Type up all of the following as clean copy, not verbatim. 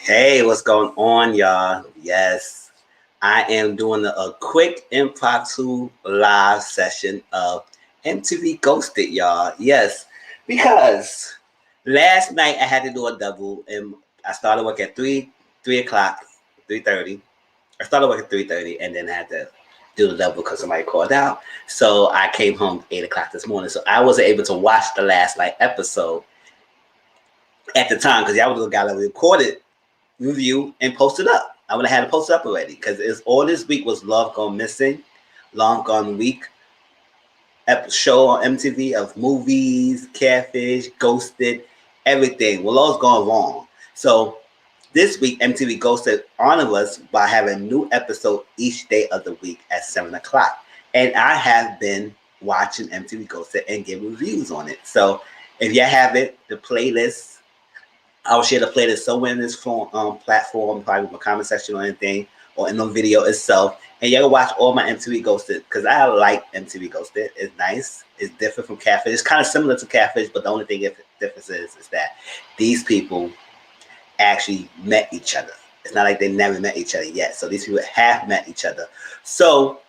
Hey, what's going on, y'all? Yes, I am doing a quick impromptu live session of MTV Ghosted, y'all. Yes, because last night I had to do a double, and I started work at 3 o'clock, 3:30. I started work at 3:30, and then I had to do the double because somebody called out. So I came home 8 o'clock this morning, so I wasn't able to watch the last night episode at the time because y'all was the guy that recorded review and post it up. I would have had it posted up already because it's all this week was Love Gone Missing, Long Gone Week show on MTV of movies, Catfish, Ghosted, everything. Well, all's gone wrong. So this week, MTV Ghosted honored us by having a new episode each day of the week at 7 o'clock. And I have been watching MTV Ghosted and giving reviews on it. So if you have it, the playlist, I'll share the playlist somewhere in this platform, probably in my comment section or anything, or in the video itself. And you can watch all my MTV Ghosted because I like MTV Ghosted. It's nice. It's different from Catfish. It's kind of similar to Catfish, but the only thing difference is that these people actually met each other. It's not like they never met each other yet. So these people have met each other. So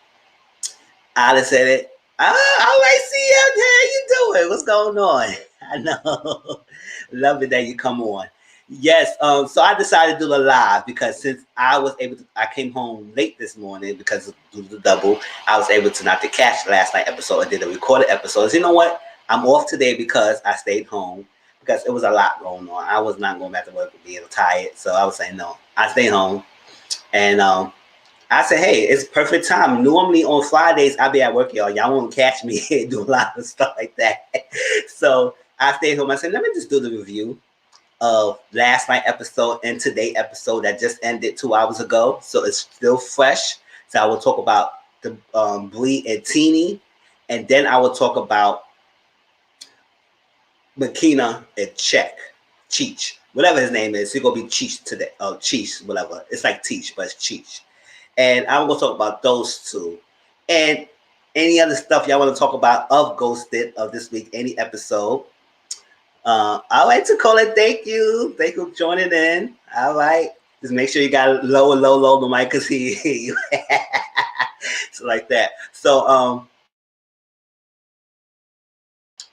I just said it. All right, CL, how you doing? What's going on? I know. Love it that you come on. Yes, so I decided to do the live because since I came home late this morning because of the double, I was able to not to catch last night episode. I did a recorded episode. So you know what? I'm off today because I stayed home because it was a lot going on. I was not going back to work being tired. So I was saying, no, I stayed home. And I said, hey, it's perfect time. Normally on Fridays, I'll be at work, y'all. Y'all won't catch me do a lot of stuff like that. So I stayed home. I said, let me just do the review of last night episode and today episode that just ended 2 hours ago. So it's still fresh. So I will talk about the Bree and Teena. And then I will talk about Makina and Cheech. Whatever his name is. He's going to be Cheech today. Cheech, whatever. It's like Teach, but it's Cheech. And I'm going to talk about those two. And any other stuff y'all want to talk about of Ghosted of this week, any episode. All right, Tacola, thank you. Thank you for joining in. All right. Just make sure you got low the mic because he hear you. So like that. So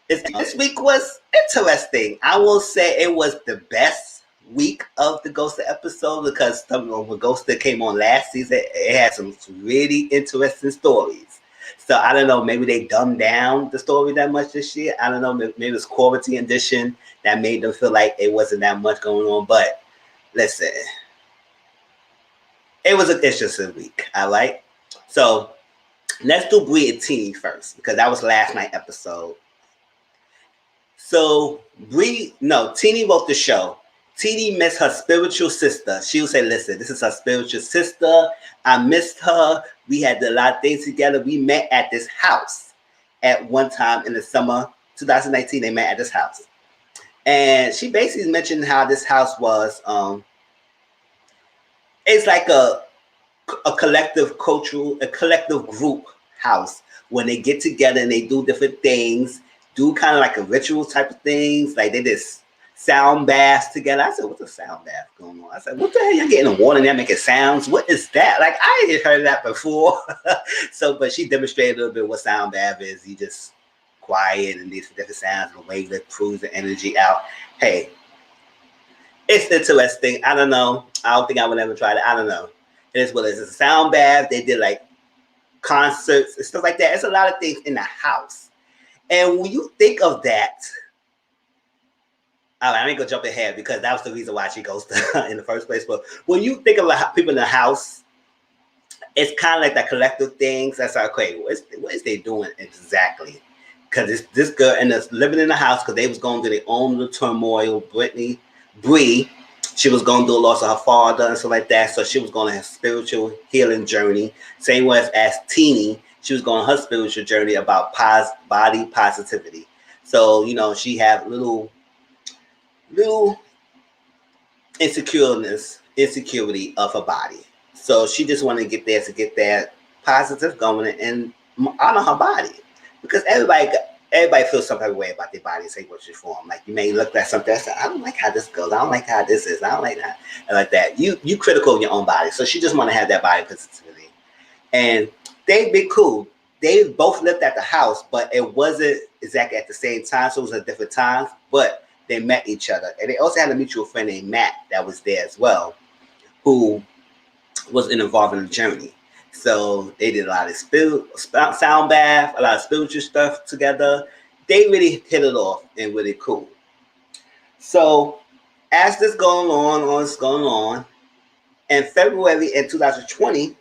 this week was interesting. I will say it was the best week of the Ghosted episode because when Ghosted came on last season, it had some really interesting stories. So I don't know, maybe they dumbed down the story that much this year. I don't know, maybe it's quarantine edition that made them feel like it wasn't that much going on. But listen, it was an interesting week. All right. So let's do Bree and Teena first because that was last night episode. So Teena wrote the show. Teena missed her spiritual sister. She would say, listen, this is her spiritual sister. I missed her. We had a lot of things together. We met at this house at one time in the summer 2019. They met at this house. And she basically mentioned how this house was, it's like a collective group house when they get together and they do different things, do kind of like a ritual type of things. Like they just sound baths together. I said, what's a sound bath going on? I said, what the hell? You're getting the water in there making sounds? What is that? Like, I ain't heard that before. But she demonstrated a little bit what sound bath is. You just quiet and these different sounds and the way that proves the energy out. Hey, it's interesting. I don't know. I don't think I would ever try it. I don't know. It is what it is. It's a sound bath. They did like concerts and stuff like that. It's a lot of things in the house. And when you think of that, I ain't gonna jump ahead because that was the reason why she goes in the first place. But when you think of people in the house, it's kind of like that collective things. That's like, okay, what is they doing exactly? Because it's this girl and it's living in the house because they was going through their own little turmoil. Bree, she was going through a loss of her father and stuff like that. So she was going on her spiritual healing journey. Same way as Teena, she was going on her spiritual journey about body positivity. So, she had little insecurity of her body. So she just wanted to get that positive going and honor her body. Because everybody everybody feels some type of way about their body and sexual form. Like you may look at something and say, I don't like how this goes. I don't like how this is. I don't like that. And like that. You critical of your own body. So she just want to have that body positivity. And they've been cool. They both lived at the house, but it wasn't exactly at the same time. So it was at different times, but they met each other. And they also had a mutual friend named Matt that was there as well, who was involved in the journey. So they did a lot of sound bath, a lot of spiritual stuff together. They really hit it off and really cool. So as this going on, in February in 2020,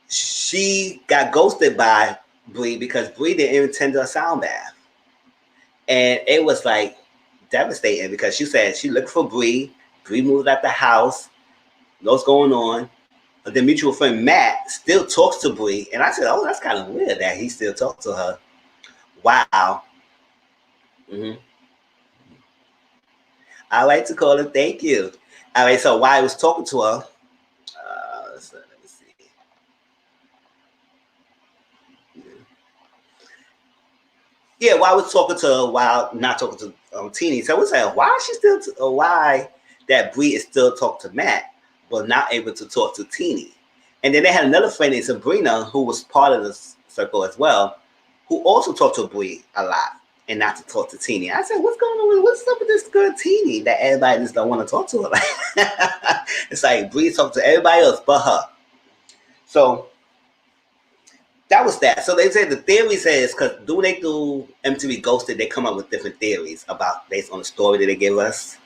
she got ghosted by Bree because Bree didn't even attend a sound bath. And it was like devastating because she said she looked for Bree. Bree moved out the house. What's going on? But the mutual friend Matt still talks to Bree. And I said, oh, that's kind of weird that he still talks to her. Wow. Mm-hmm. I like to call him. Thank you. All right, so while I was talking to her, so let me see. Yeah, while I was talking to her, while not talking to Teeny, so I was like, why is she still, why that Bree is still talking to Matt, but not able to talk to Teeny? And then they had another friend named Sabrina, who was part of the circle as well, who also talked to Bree a lot and not to talk to Teeny. I said, what's going on? What's up with this girl Teeny that everybody just don't want to talk to her? It's like Bree talks to everybody else but her. So that was that. So they said the theory says, because when they do MTV Ghosted, they come up with different theories about based on the story that they give us.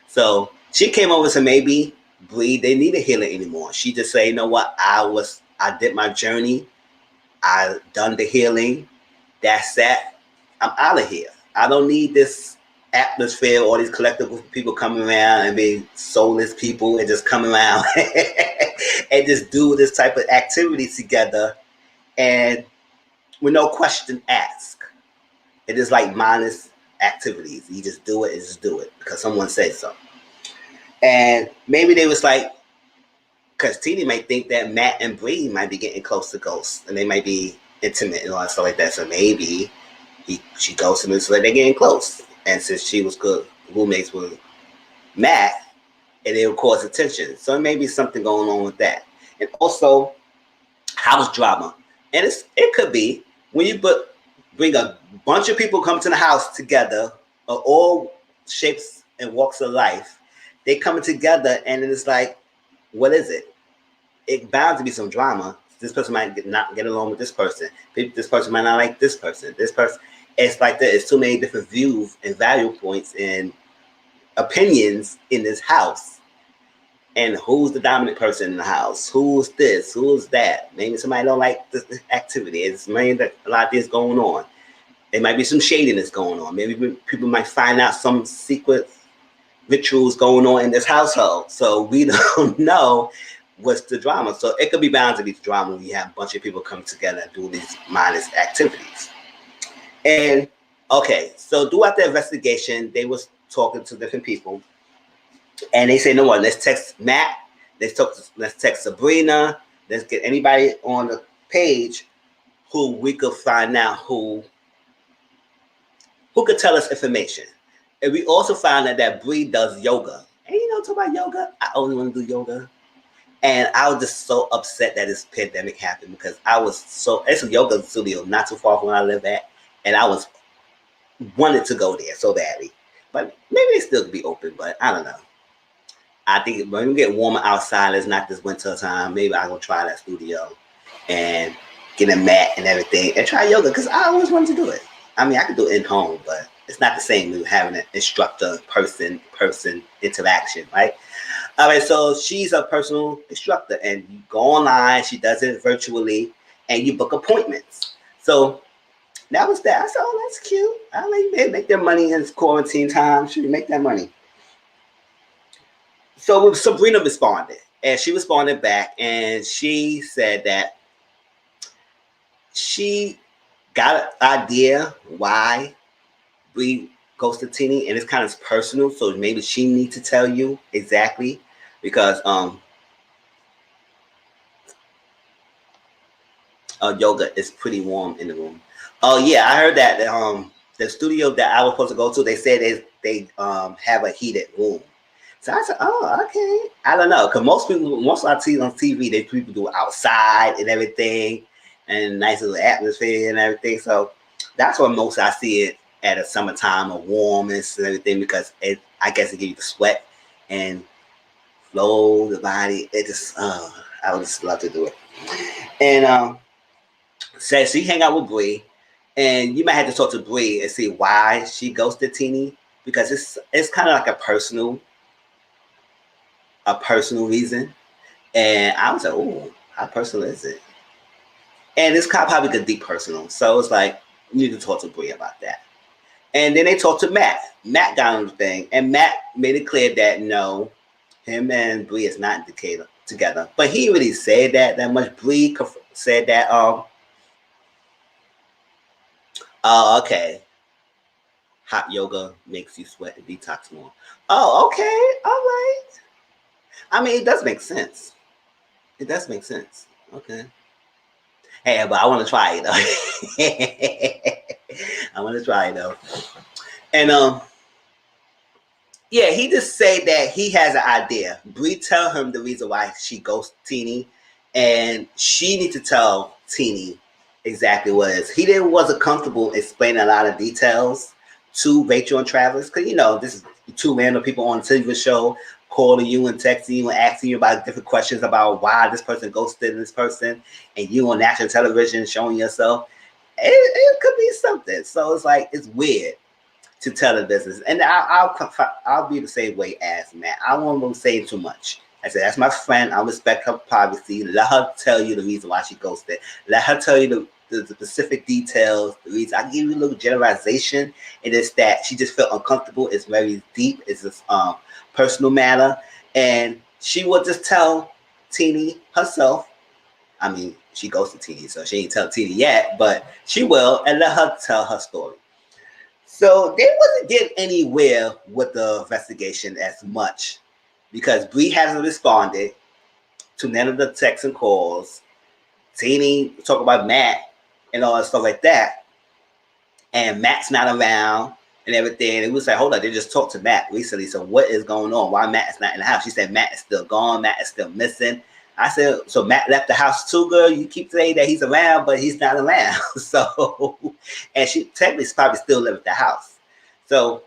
So she came over to maybe Bree, they need a healing anymore. She just say, you know what, I did my journey. I done the healing. That's that. I'm out of here. I don't need this atmosphere, all these collective people coming around and being soulless people and just come around and just do this type of activity together and with no question asked. It is like mindless activities. You just do it and just do it because someone said so. And maybe they was like, because Teeny might think that Matt and Bree might be getting close to Ghost and they might be intimate and all that stuff like that. So maybe she goes to him so that they're getting close. And since she was good roommates with Matt, and it will cause attention. So it may be something going on with that. And also, house drama. And it could be when you bring a bunch of people come to the house together of all shapes and walks of life. They coming together and it's like, what is it? It bound to be some drama. This person might not get along with this person. This person might not like this person. This person. It's like that. It's too many different views and value points and opinions in this house. And who's the dominant person in the house? Who's this? Who's that? Maybe somebody don't like this activity. It's maybe a lot of this going on. There might be some shadiness going on. Maybe people might find out some secret rituals going on in this household. So we don't know what's the drama. So it could be bound to be the drama when you have a bunch of people come together and do these mindless activities. And okay, so throughout the investigation, they was talking to different people. And they say, no one, let's text Matt, let's text Sabrina, let's get anybody on the page who we could find out who could tell us information. And we also found out that Bree does yoga. And you know, talk about yoga, I only want to do yoga. And I was just so upset that this pandemic happened because it's a yoga studio not too far from where I live at. And I wanted to go there so badly. But maybe they still could be open, but I don't know. I think when we get warmer outside, it's not this winter time. Maybe I'm gonna try that studio and get a mat and everything and try yoga because I always wanted to do it. I mean, I could do it in home, but it's not the same as having an instructor person interaction, right? All right, so she's a personal instructor, and you go online. She does it virtually, and you book appointments. So that was that. I said, "Oh, that's cute. I like they make their money in quarantine time. Should make that money." So Sabrina responded, and she responded back, and she said that she got an idea why we ghosted Teeny, and it's kind of personal, so maybe she needs to tell you exactly because yoga is pretty warm in the room. Oh yeah, I heard that the studio that I was supposed to go to, they said they have a heated room. So I said, oh, okay. I don't know, because most I see on TV, they people do outside and everything, and nice little atmosphere and everything. So that's what most I see it at a summertime or warmness and everything, because I guess it gives you the sweat and flow the body. It just, I would just love to do it. And so she hang out with Bree, and you might have to talk to Bree and see why she ghosted Teeny, because it's kind of like a personal reason. And I was like, oh, how personal is it? And it's kind of probably a deep personal. So it's like, you need to talk to Bree about that. And then they talked to Matt. Matt got on the thing, and Matt made it clear that no, him and Bree is not together. But he really said that much. Bree said that, oh, okay, hot yoga makes you sweat and detox more. Oh, okay, all right. I mean, it does make sense. It does make sense. Okay. Hey, but I want to try it though. I want to try it though. And yeah, he just said that he has an idea. Bree tell him the reason why she goes Teeny, and she need to tell Teeny exactly what it is. He wasn't comfortable explaining a lot of details to Rachel and Travis, because this is two random people on a TV show calling you and texting you and asking you about different questions about why this person ghosted this person, and you on national television showing yourself. It could be something. So it's like, it's weird to tell the business. And I'll be the same way as Matt. I won't say too much. I said, that's my friend. I respect her privacy. Let her tell you the reason why she ghosted. Let her tell you the specific details. The reason. I give you a little generalization, and it's that she just felt uncomfortable. It's very deep. It's a personal matter, and she will just tell Teeny herself. I mean, she goes to Teeny, so she ain't tell Teeny yet, but she will, and let her tell her story. So they wasn't getting anywhere with the investigation as much, because Bree hasn't responded to none of the texts and calls. Teeny talk about Matt and all that stuff like that, and Matt's not around and everything. And we was like, hold on, they just talked to Matt recently. So what is going on? Why Matt is not in the house? She said Matt is still gone. Matt is still missing. I said, so Matt left the house too, girl? You keep saying that he's around, but he's not around. So, and she technically probably still live at the house. So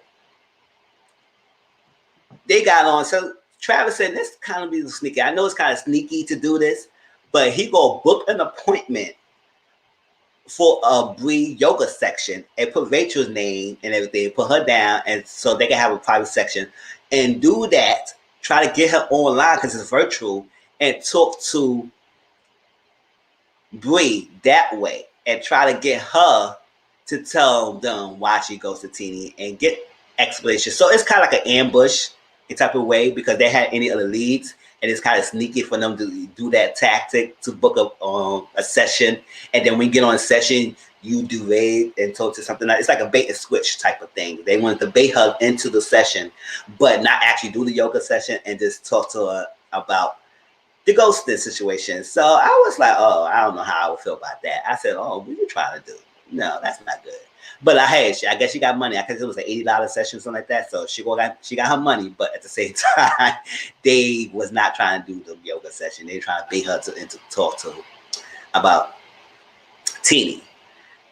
they got on. So Travis said, this kind of be sneaky. I know it's kind of sneaky to do this, but he go book an appointment for a Bree yoga section and put Rachel's name and everything, put her down, and so they can have a private section and do that. Try to get her online because it's virtual, and talk to Bree that way, and try to get her to tell them why she goes to Teeny and get explanation. So it's kind of like an ambush type of way, because they had any other leads, and it's kind of sneaky for them to do that tactic to book a session, and then when you get on a session, you do raid and talk to something. It's like a bait and switch type of thing. They wanted to bait her into the session, but not actually do the yoga session, and just talk to her about the ghosting situation. So I was like, oh, I don't know how I would feel about that. I said, oh, what are you trying to do? No, that's not good. But I guess she got money. I guess it was an $80 session, something like that. So she got her money, but at the same time, they was not trying to do the yoga session. They trying to bait her to talk to about Teeny.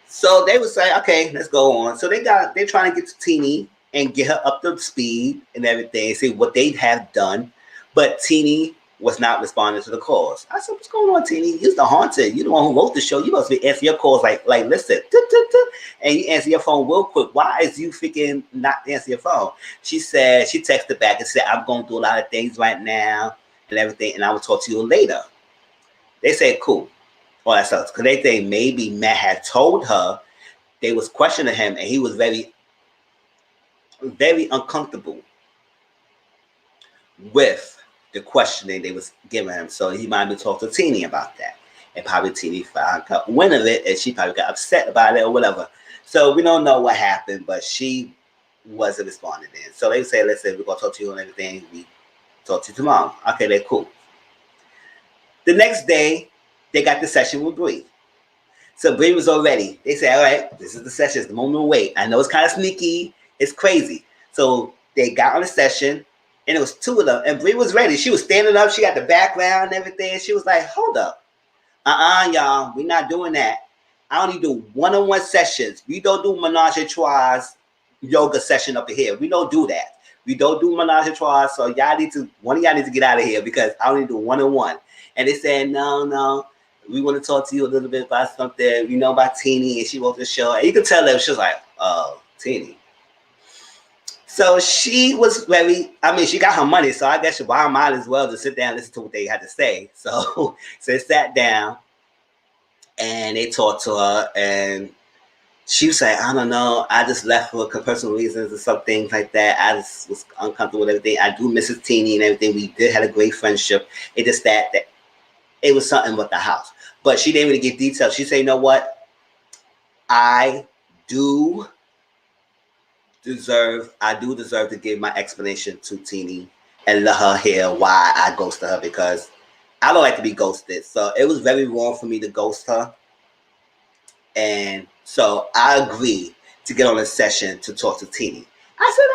So they would say, okay, let's go on. So they're trying to get to Teeny and get her up to speed and everything, see what they have done. But Teeny was not responding to the calls. I said, what's going on, Teeny? You're the haunted. You're the one who wrote the show. You must be answering your calls like listen, and you answer your phone real quick. Why is you freaking not answering your phone? She said, she texted back and said, I'm going through a lot of things right now and everything, and I will talk to you later. They said, cool. All that stuff. Because they think maybe Matt had told her, they was questioning him, and he was very, very uncomfortable with the questioning they was giving him. So he might be talking to Teeny about that. And probably Teeny found out wind of it, and she probably got upset about it or whatever. So we don't know what happened, but she wasn't responding then. So they say, listen, we're going to talk to you and everything. We talk to you tomorrow. Okay, they're cool. The next day, they got the session with Bree. So Bree was all ready. They said, all right, this is the session. It's the moment we wait. I know it's kind of sneaky. It's crazy. So they got on the session, and it was two of them. And Bree was ready. She was standing up. She got the background and everything. She was like, hold up. Y'all. We're not doing that. I only do one-on-one sessions. We don't do menage a trois yoga session up here. We don't do that. We don't do menage a trois. So one of y'all needs to get out of here because I only do one-on-one. And they said, no. We want to talk to you a little bit about something. We know about Teena, and she wrote the show. And you could tell that she was like, oh, Teena. So she was she got her money, so I guess she might as well to sit down and listen to what they had to say. So they sat down, and they talked to her, and she was like, I don't know. I just left for personal reasons or some things like that. I just was uncomfortable with everything. I do miss Teena and everything. We did have a great friendship. It just that it was something with the house. But she didn't really get details. She said, you know what? I do deserve to give my explanation to Teena and let her hear why I ghosted her, because I don't like to be ghosted. So it was very wrong for me to ghost her. And so I agreed to get on a session to talk to Teena. I said,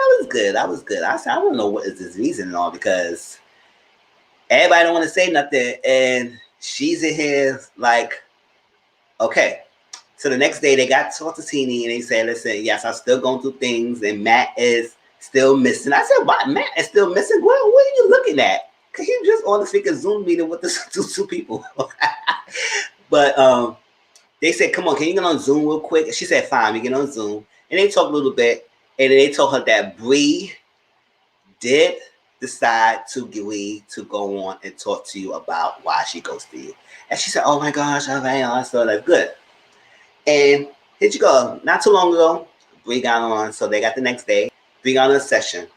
that was good. I said, I don't know what is this reason and all, because everybody don't want to say nothing. And she's in here like, okay. So the next day they got to talk to Teena, and they said, listen, yes, I'm still going through things, and Matt is still missing. I said, what? Matt is still missing? What are you looking at? Because he was just on the freaking Zoom meeting with the two people. But they said, come on, can you get on Zoom real quick? And she said, fine, we get on Zoom. And they talked a little bit, and then they told her that Bree did decide to agree to go on and talk to you about why she ghosted you. And she said, oh my gosh, all right, so that's good. And here you go. Not too long ago, Bree got on. So they got the next day. Bree got on a session.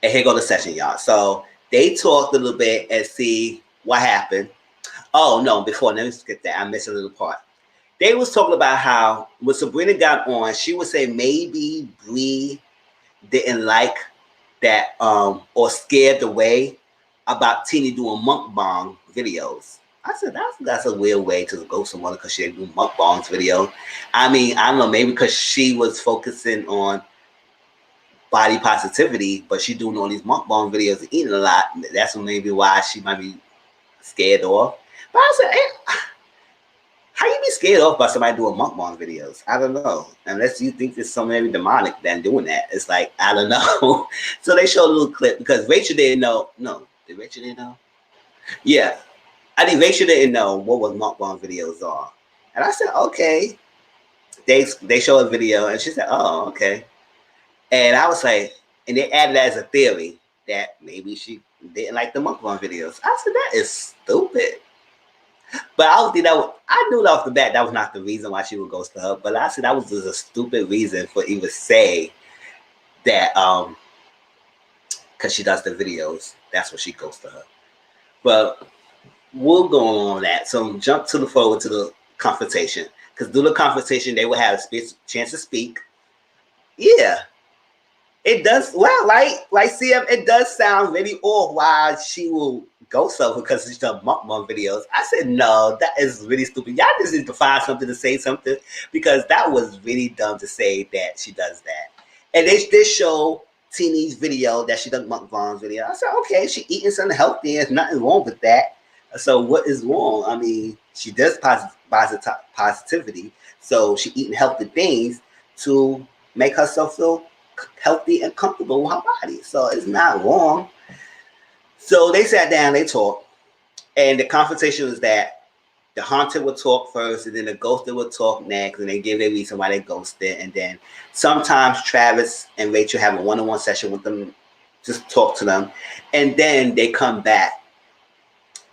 And here go the session, y'all. So they talked a little bit and see what happened. Oh, no, let me skip that. I missed a little part. They was talking about how when Sabrina got on, she would say maybe Bree didn't like that or scared away about Teena doing mukbang videos. I said, that's a weird way to go someone because she didn't do mukbangs video. I mean, I don't know, maybe because she was focusing on body positivity, but she doing all these mukbang videos and eating a lot. That's maybe why she might be scared off. But I said, hey, how you be scared off by somebody doing mukbang videos? I don't know. Unless you think there's somebody demonic than doing that. It's like, I don't know. So they showed a little clip because Rachel didn't know. No, did Rachel didn't know? Yeah. I think Rachel didn't know what was mukbang videos are. And I said, okay. They showed a video and she said, oh, okay. And I was like, and they added that as a theory that maybe she didn't like the mukbang videos. I said, that is stupid. But I knew off the bat that was not the reason why she would ghost her. But I said that was just a stupid reason for even say that because she does the videos, that's what she ghosted her. But we'll go on that. So jump forward to the confrontation. Because through the confrontation, they will have a chance to speak. Yeah. It does, well, like CM, it does sound really odd why she will ghost her because she's done mukbang videos. I said, no, that is really stupid. Y'all just need to find something to say something because that was really dumb to say that she does that. And they did show Teena's video that she does mukbang video. I said, okay, she eating something healthy. There's nothing wrong with that. So what is wrong? I mean, she does positivity. So she eating healthy things to make herself feel healthy and comfortable with her body. So it's not wrong. So they sat down, they talked, and the confrontation was that the haunted would talk first, and then the ghosted would talk next, and they give their reason why they ghosted. And then sometimes Travis and Rachel have a one-on-one session with them, just talk to them, and then they come back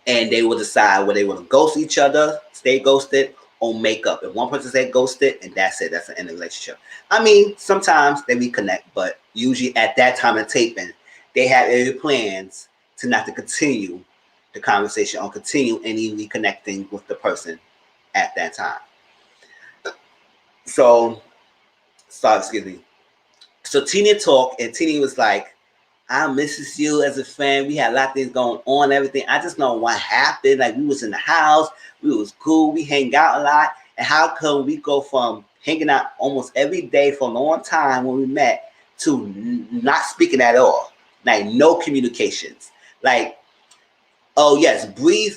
and they will decide whether they want to ghost each other, stay ghosted, or make up. If one person say ghosted, and that's it, that's the end of the relationship. I mean, sometimes they reconnect, but usually at that time of taping, they have every plans to not to continue the conversation or continue any reconnecting with the person at that time. So Teena talked, and Teena was like, I misses you as a friend. We had a lot of things going on, everything. I just know what happened. Like, we was in the house, we was cool, we hang out a lot. And how come we go from hanging out almost every day for a long time when we met to not speaking at all? Like, no communications. Like, oh yes, Bree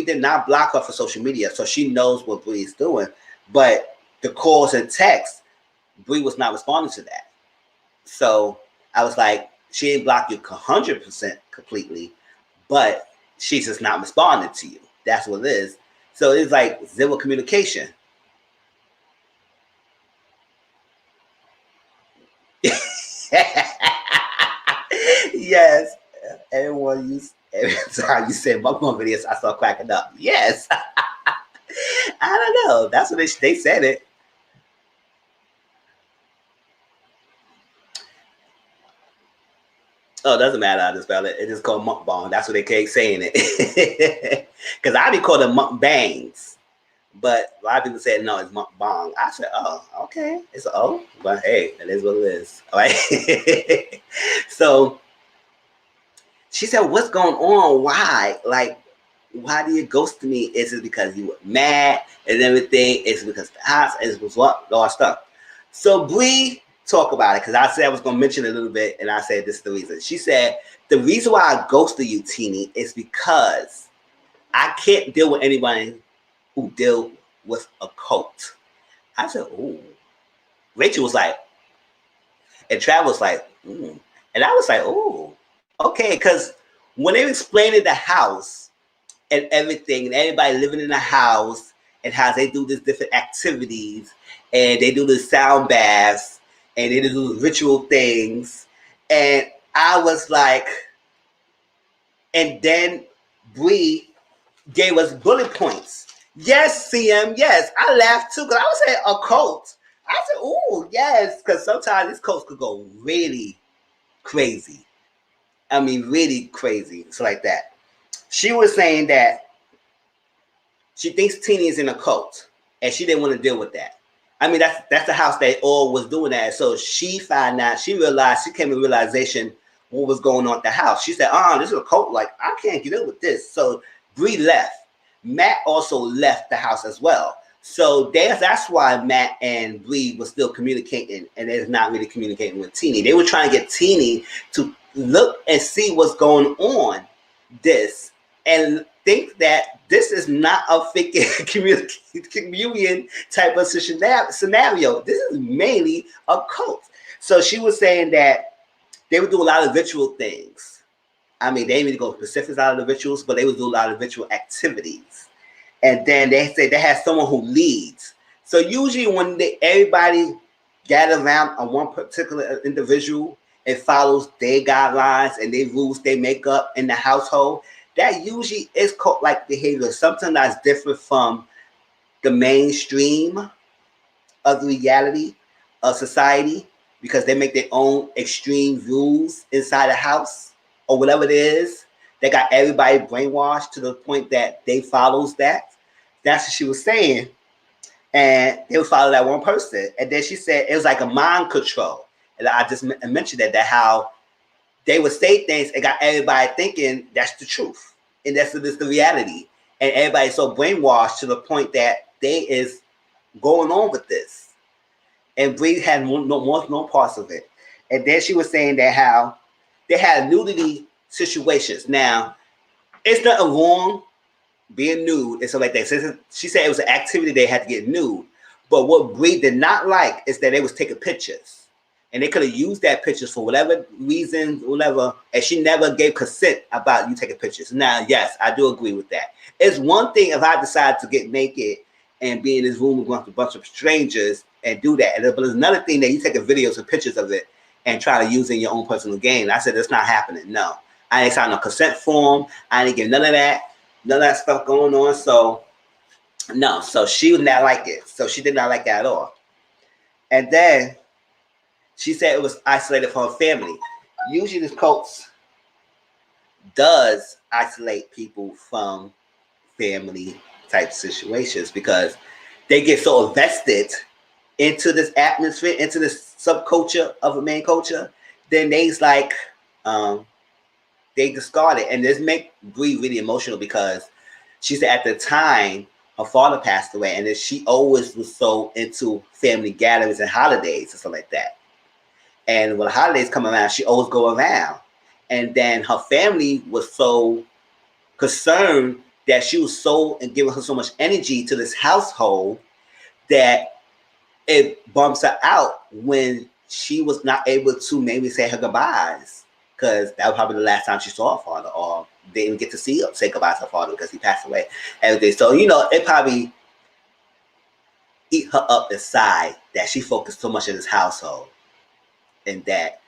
did not block her for social media, so she knows what Bree's doing. But the calls and texts, Bree was not responding to that. So I was like, she didn't block you 100% completely, but she's just not responding to you. That's what it is. So it's like zero communication. Yes. Every time you say mukbang videos, I start cracking up. Yes. I don't know. That's what they said it. Oh, it doesn't matter how to spell it. It's just called mukbang. That's what they keep saying it. Because I be calling them mukbangs. But a lot of people said, no, it's mukbang. I said, oh, okay. It's an O. But hey, that is what it is. All right. So she said, what's going on? Why? Like, why do you ghost me? Is it because you were mad and everything? Is it because the house? Is it what? All stuff. So Bree talk about it because I said I was going to mention it a little bit, and I said this is the reason. She said the reason why I ghosted you, Teeny, is because I can't deal with anybody who deal with a cult. I said, ooh. Rachel was like, and Trav was like, ooh. And I was like, ooh, okay, because when they explained the house and everything, and everybody living in the house and how they do these different activities and they do the sound baths and they do ritual things. And I was like, and then Bree gave us bullet points. Yes, CM, yes. I laughed too because I was saying a cult. I said, ooh, yes, because sometimes these cults could go really crazy. I mean, really crazy. It's like that. She was saying that she thinks Teeny is in a cult, and she didn't want to deal with that. I mean, that's the house they all was doing that. So she found out, she realized, she came to realization what was going on at the house. She said, this is a cult. Like, I can't get in with this. So Bree left. Matt also left the house as well. So that's why Matt and Bree were still communicating, and they're not really communicating with Teeny. They were trying to get Teeny to look and see what's going on this and think that this is not a fake communion type of scenario. This is mainly a cult. So she was saying that they would do a lot of ritual things. I mean, they didn't really go specifics out of the rituals, but they would do a lot of ritual activities. And then they say they have someone who leads. So usually when everybody gather around on one particular individual and follows their guidelines and their rules they make up in the household, that usually is cult-like behavior, something that's different from the mainstream of the reality of society, because they make their own extreme rules inside the house or whatever it is. They got everybody brainwashed to the point that they follows that. That's what she was saying. And they would follow that one person. And then she said it was like a mind control. And I just mentioned that how they would say things and got everybody thinking that's the truth. And that's the reality. And everybody's so brainwashed to the point that they is going on with this. And Bree had no parts of it. And then she was saying that how they had nudity situations. Now, it's nothing wrong being nude and stuff like that. So she said it was an activity they had to get nude. But what Bree did not like is that they was taking pictures. And they could have used that pictures for whatever reason, whatever. And she never gave consent about you taking pictures. Now, yes, I do agree with that. It's one thing if I decide to get naked and be in this room with a bunch of strangers and do that. But there's another thing that you take videos and pictures of it and try to use in your own personal gain. I said, that's not happening. No. I didn't sign a consent form. I didn't get none of that. None of that stuff going on. So, no. So she did not like it. So she did not like that at all. And then she said it was isolated from her family. Usually this cults does isolate people from family type situations because they get so invested into this atmosphere, into this subculture of a main culture, then they's like, they discarded, and this make Bree really emotional because she said at the time her father passed away, and then she always was so into family gatherings and holidays and stuff like that. And when the holidays come around, she always go around. And then her family was so concerned that she was so and giving her so much energy to this household that it bumps her out when she was not able to maybe say her goodbyes, because that was probably the last time she saw her father, or they didn't get to see her say goodbye to her father because he passed away. Everything. So it probably eat her up inside that she focused so much in this household, and that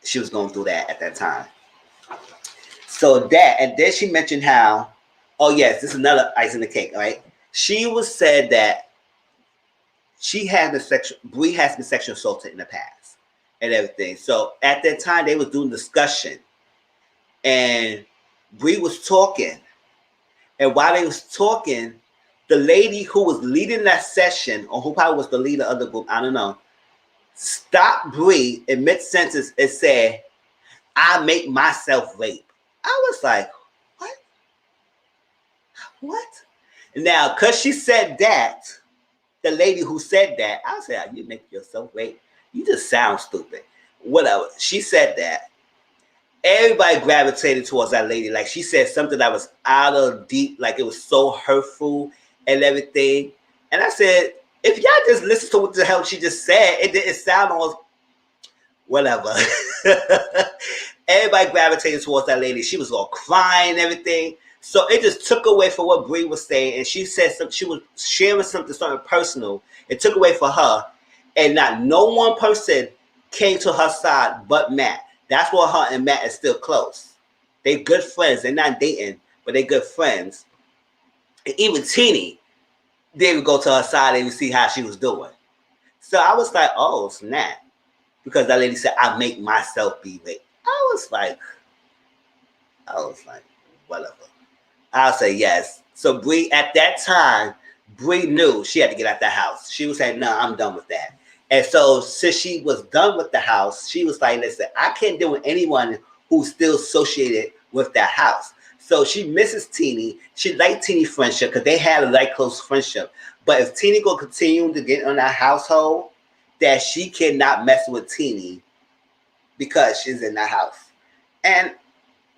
she was going through that at that time. So that, and then she mentioned how, oh yes, this is another ice in the cake, right? She was said that Bree has been sexually assaulted in the past and everything. So at that time they was doing discussion, and Bree was talking, and while they was talking, the lady who was leading that session, or who probably was the leader of the group, I don't know, stopped Bree in mid-sentence and said, "I make myself rape." I was like, what? Now, because she said that, the lady who said that, I said, "You make yourself rape? You just sound stupid." Whatever. She said that. Everybody gravitated towards that lady. Like, she said something that was out of deep, like it was so hurtful and everything. And I said, if y'all just listen to what the hell she just said, it didn't sound all whatever. Everybody gravitated towards that lady. She was all crying and everything. So it just took away from what Bree was saying. And she said something, she was sharing something personal. It took away from her. And not no one person came to her side but Matt. That's why her and Matt is still close. They good friends. They're not dating, but they good friends. And even Teena, they would go to her side and see how she was doing. So I was like, oh, snap. Because that lady said, "I make myself be raped." I was like, whatever. I'll say yes. So Bree, at that time, Bree knew she had to get out the house. She was saying, "No, I'm done with that." And so since she was done with the house, she was like, "Listen, I can't deal with anyone who's still associated with that house." So she misses Teena. She liked Teena's friendship because they had a close friendship. But if Teena gonna continue to get in that household, that she cannot mess with Teena because she's in that house. And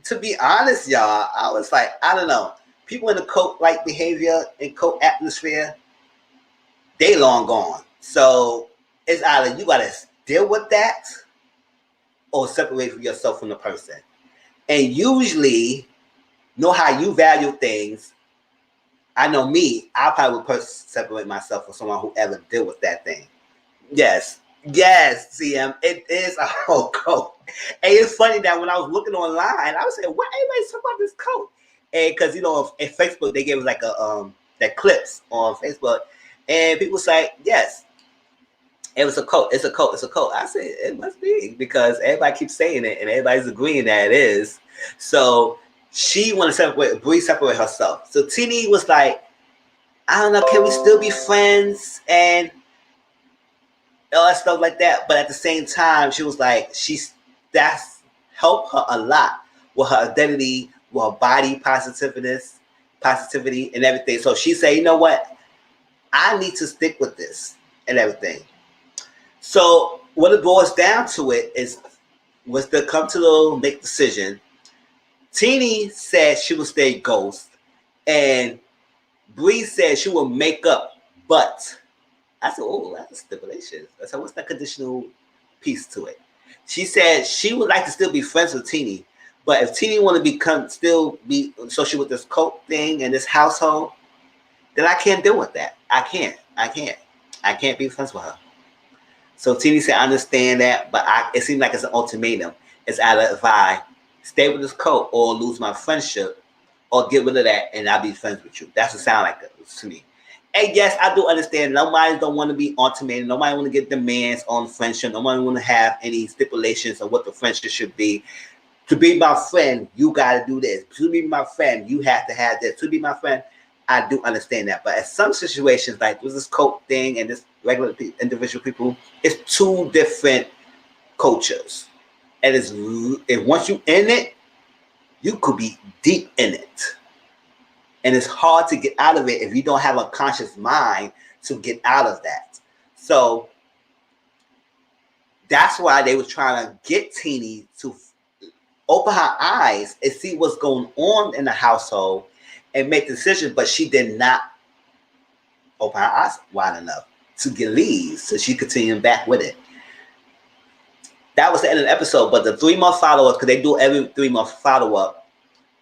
to be honest, y'all, I was like, I don't know. People in the cult-like behavior and cult atmosphere, they long gone. So it's either you gotta deal with that or separate yourself from the person. And usually, know how you value things. I know me, I probably would separate myself from someone who ever deal with that thing. Yes, CM, it is a whole coat. And it's funny that when I was looking online, I was saying, "What everybody's talking about this coat?" And because in Facebook they gave us like that clips on Facebook, and people say, "Yes, it was a coat. It's a coat. It's a coat." I said, "It must be," because everybody keeps saying it, and everybody's agreeing that it is. So she wanted to separate herself. So Teena was like, "I don't know, can we still be friends?" And all that stuff like that. But at the same time, she was like, that's helped her a lot with her identity, with her body positivity and everything. So she said, "You know what? I need to stick with this and everything." So what it boils down to was to come to the make decision. Teena said she would stay ghost, and Bree said she will make up, but I said, "Oh, that's a stipulation." I said, "What's that conditional piece to it?" She said she would like to still be friends with Teena, but if Teena want to still be associated with this cult thing and this household, then I can't deal with that. I can't be friends with her. So Teena said, "I understand that, but it seems like it's an ultimatum. It's either if I stay with this cult or lose my friendship, or get rid of that and I'll be friends with you." That's what it sounds like to me. And yes, I do understand. Nobody don't want to be ultimated. Nobody want to get demands on friendship. Nobody want to have any stipulations of what the friendship should be. To be my friend, you got to do this. To be my friend, you have to have this. To be my friend, I do understand that. But in some situations, like with this cult thing and this regular individual people, it's two different cultures. And and once you in it, you could be deep in it. And it's hard to get out of it if you don't have a conscious mind to get out of that. So that's why they were trying to get Teena to open her eyes and see what's going on in the household and make decisions, but she did not open her eyes wide enough to get leads, so she continued back with it. That was the end of the episode, but the 3-month follow-up, because they do every 3-month follow-up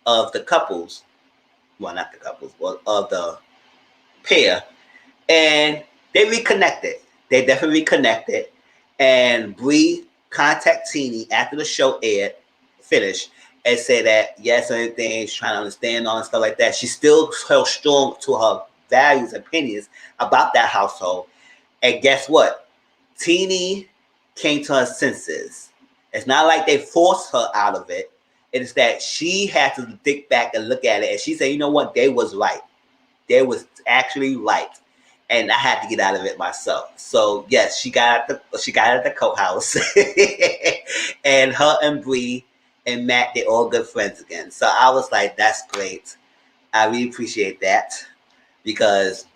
of the couples, well, not the couples, but of the pair, and they reconnected. They definitely reconnected, and Bree contacted Teena after the show finished, and said that yes, anything, she's trying to understand all and stuff like that. She still held strong to her values, opinions about that household. And guess what? Teena came to her senses. It's not like they forced her out of it. It is that she had to think back and look at it. And she said, you know what? They was right. They was actually right. And I had to get out of it myself. So yes, she got at the courthouse. And her and Bree and Matt, they're all good friends again. So I was like, that's great. I really appreciate that. Because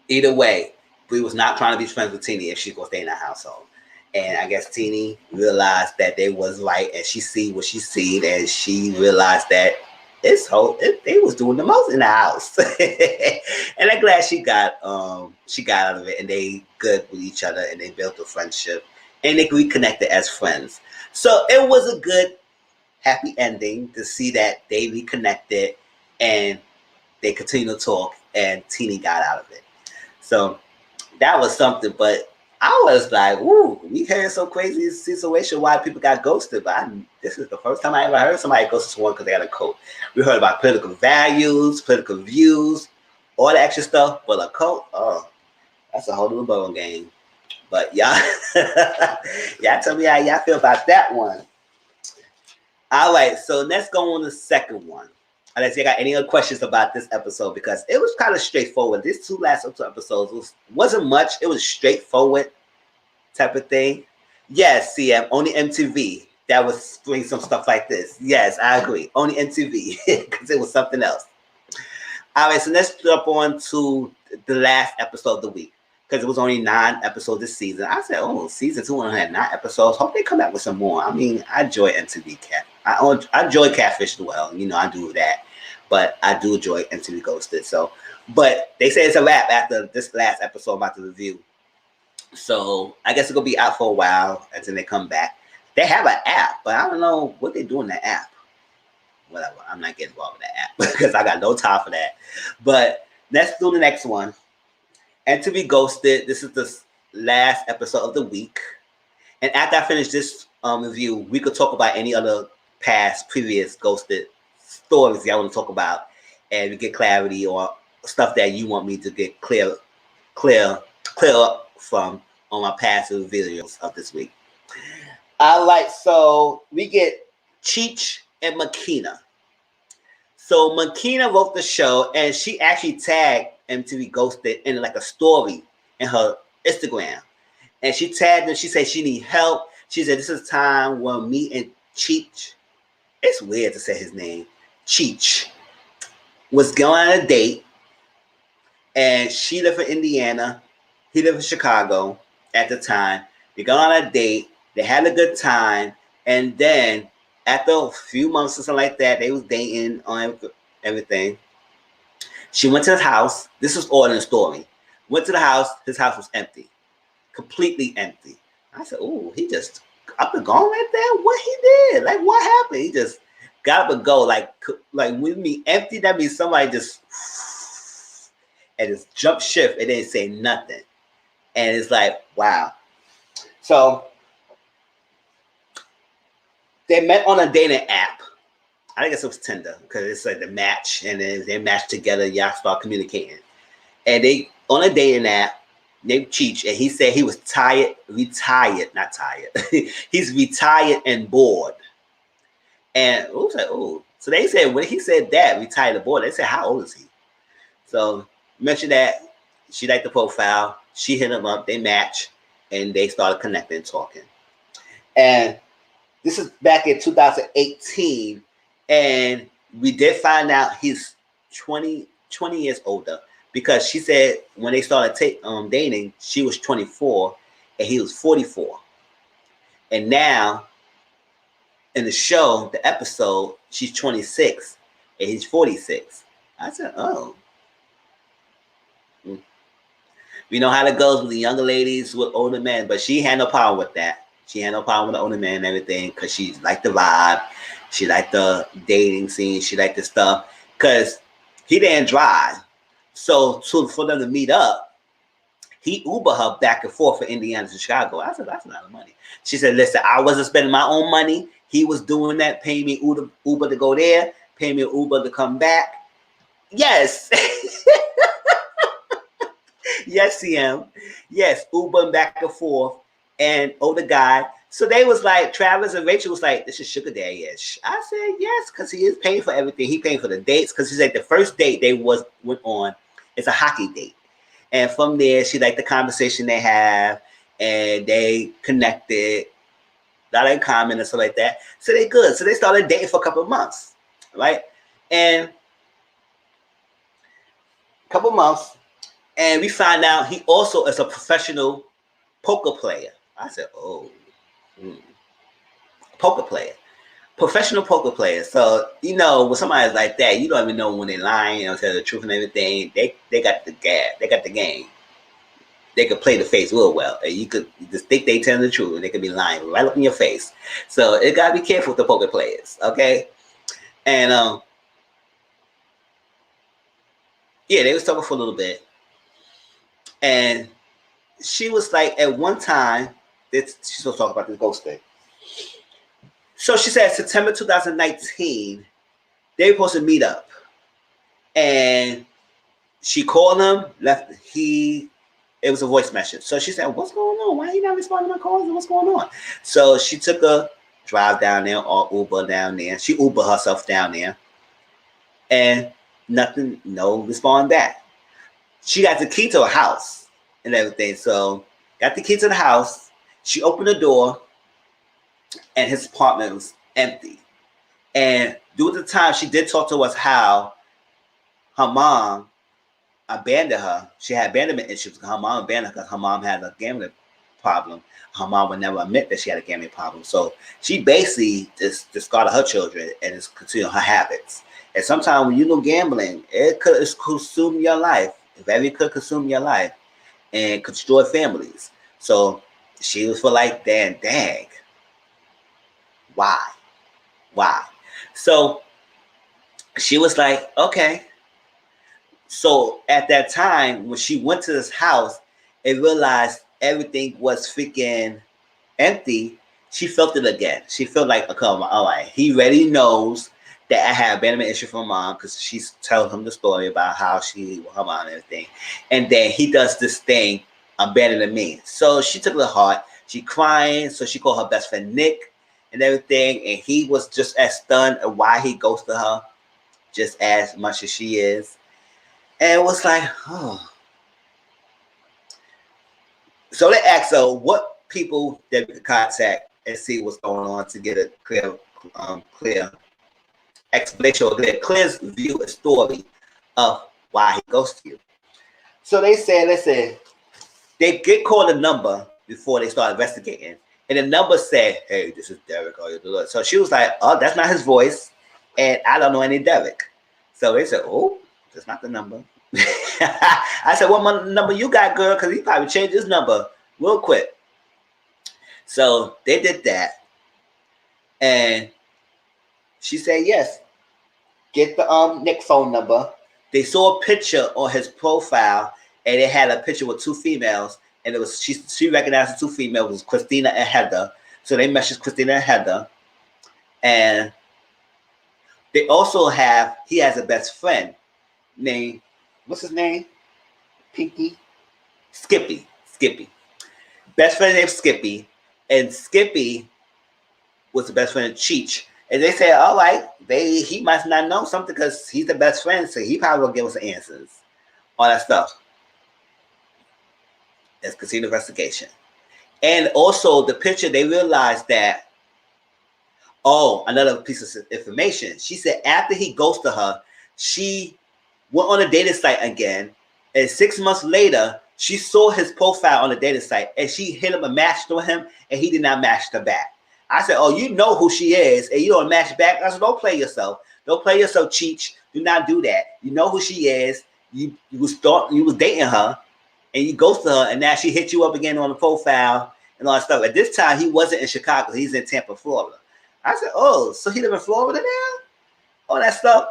either way, Bree was not trying to be friends with Teena if she was stay in that household. And I guess Teena realized that they was right, and she see what she seen, and she realized that they was doing the most in the house. And I'm glad she got out of it, and they good with each other, and they built a friendship, and they reconnected as friends. So it was a good, happy ending to see that they reconnected and they continue to talk, and Teena got out of it. So that was something, but I was like, "Ooh, we heard some crazy situation why people got ghosted." But this is the first time I ever heard somebody ghost someone because they got a cult. We heard about political values, political views, all that extra stuff, but a cult, oh, that's a whole other ball game. But y'all, y'all tell me how y'all feel about that one. All right, so let's go on to the second one. Unless you got any other questions about this episode, because it was kind of straightforward. These 2 last episodes wasn't much. It was straightforward type of thing. Yes, CM, only MTV that was doing some stuff like this. Yes, I agree. Only MTV, because it was something else. All right, so let's jump on to the last episode of the week, because it was only 9 episodes this season. I said, oh, season 2 only had 9 episodes. Hope they come back with some more. I mean, I enjoy MTV Cat. I enjoy Catfish as well. You know, I do that. But I do enjoy MTV Ghosted. So, but they say it's a wrap after this last episode about the review. So I guess it's gonna be out for a while until they come back. They have an app, but I don't know what they do in that app. Whatever. I'm not getting involved in that app because I got no time for that. But let's do the next one. MTV Ghosted. This is the last episode of the week. And after I finish this review, we could talk about any other previous Ghosted stories y'all want to talk about, and we get clarity or stuff that you want me to get clear up from on my past videos of this week. All right, so we get Cheech and Makina. So Makina wrote the show, and she actually tagged MTV Ghosted in like a story in her Instagram, and she tagged them. She said she need help. She said this is time when me and Cheech, it's weird to say his name, Cheech, was going on a date, and she lived in Indiana, he lived in Chicago at the time. They got on a date, they had a good time, and then after a few months or something like that, they was dating on everything. She went to his house. This was all in the story. Went to the house. His house was empty, completely empty. I said, "Oh, he just up and gone like that? What he did? Like what happened? He just got up and go like with me empty. That means somebody just and just jump shift and didn't say nothing. And it's like, wow." So they met on a dating app. I guess it was Tinder because it's like the match, and then they match together. Y'all start communicating, and they on a dating app named Cheech, and he said he was not tired. He's retired and bored. And I was like, oh, so they said when he said that retired and bored, they said how old is he? So mentioned that she liked the profile. She hit him up. They match. and they started connecting and talking. And this is back in 2018, and we did find out he's 20 years older, because she said when they started dating, she was 24 and he was 44. And now in the show, the episode, she's 26 and he's 46. I said, oh. We know how it goes with the younger ladies with older men, but she had no problem with that. She had no problem with the older men and everything, because she liked the vibe. She liked the dating scene. She liked the stuff, because he didn't drive. So for them to meet up, he Uber her back and forth from Indiana to Chicago. I said, that's a lot of money. She said, listen, I wasn't spending my own money. He was doing that, paying me Uber to go there, paying me Uber to come back. Yes. Yes, CM. Yes, Uber back and forth. And the guy. So they was like, Travis and Rachel was like, this is sugar daddy-ish. I said, yes, because he is paying for everything. He paying for the dates, because he said the first date they went on is a hockey date. And from there, she liked the conversation they have, and they connected, a lot in common and stuff like that. So they good. So they started dating for a couple of months, right? And a couple of months, and we find out he also is a professional poker player. I said, oh, poker player. Professional poker player. So, you know, when somebody's like that, you don't even know when they're lying, tell the truth and everything. They got the gab. They got the game. They could play the face real well. And you just think they tell the truth, and they could be lying right up in your face. So it got to be careful with the poker players, okay? And, yeah, they was talking for a little bit. And she was like, at one time, she's going to talk about this ghost thing. So she said September 2019, they were supposed to meet up. And she called him, it was a voice message. So she said, what's going on? Why are you not responding to my calls? What's going on? So she took a drive down there, or Uber down there. She Uber herself down there. And nothing, no respond back. She got the key to her house and everything. So got the key to the house. She opened the door, and his apartment was empty. And due to the time, she did talk to us how her mom abandoned her. She had abandonment issues. Her mom abandoned her because her mom had a gambling problem. Her mom would never admit that she had a gambling problem. So she basically just discarded her children and just continued her habits. And sometimes when you know gambling, it could consume your life. It could consume your life and could destroy families. So she was for like, dang. Why? So she was like, okay. So at that time, when she went to this house and realized everything was freaking empty, she felt it again. She felt like, okay, all right, he already knows that I had abandonment issue from mom, because she's telling him the story about how her mom and everything. And then he does this thing, abandoning me. So she took it to heart. She crying. So she called her best friend Nick and everything. And he was just as stunned at why he ghosted her, just as much as she is. And it was like, oh. So they asked her what people that we could contact and see what's going on to get a clear explanation, or get a clear view, a story of why he ghosted you. So they said, listen, they get called a number before they start investigating. And the number said, hey, this is Derek. So she was like, oh, that's not his voice. And I don't know any Derek. So they said, oh, that's not the number. I said, what number you got, girl? Because he probably changed his number real quick. So they did that. And she said, yes. Get the Nick phone number. They saw a picture on his profile, and it had a picture with two females. And it was she recognized the two females was Christina and Heather. So they messaged Christina and Heather. And they also he has a best friend named, what's his name? Pinky? Skippy. Best friend named Skippy. And Skippy was the best friend of Cheech. And they said, all right, he must not know something because he's the best friend, so he probably will give us answers. All that stuff. That's casino investigation. And also the picture, they realized that, oh, another piece of information. She said after he ghosted her, she went on a dating site again. And 6 months later, she saw his profile on the dating site and she hit him and matched with him, and he did not match her back. I said, oh, you know who she is and you don't match back. I said, don't play yourself. Don't play yourself, Cheech. Do not do that. You know who she is. You was dating her and you ghosted her, and now she hit you up again on the profile and all that stuff. At this time, he wasn't in Chicago. He's in Tampa, Florida. I said, oh, so he live in Florida now? All that stuff.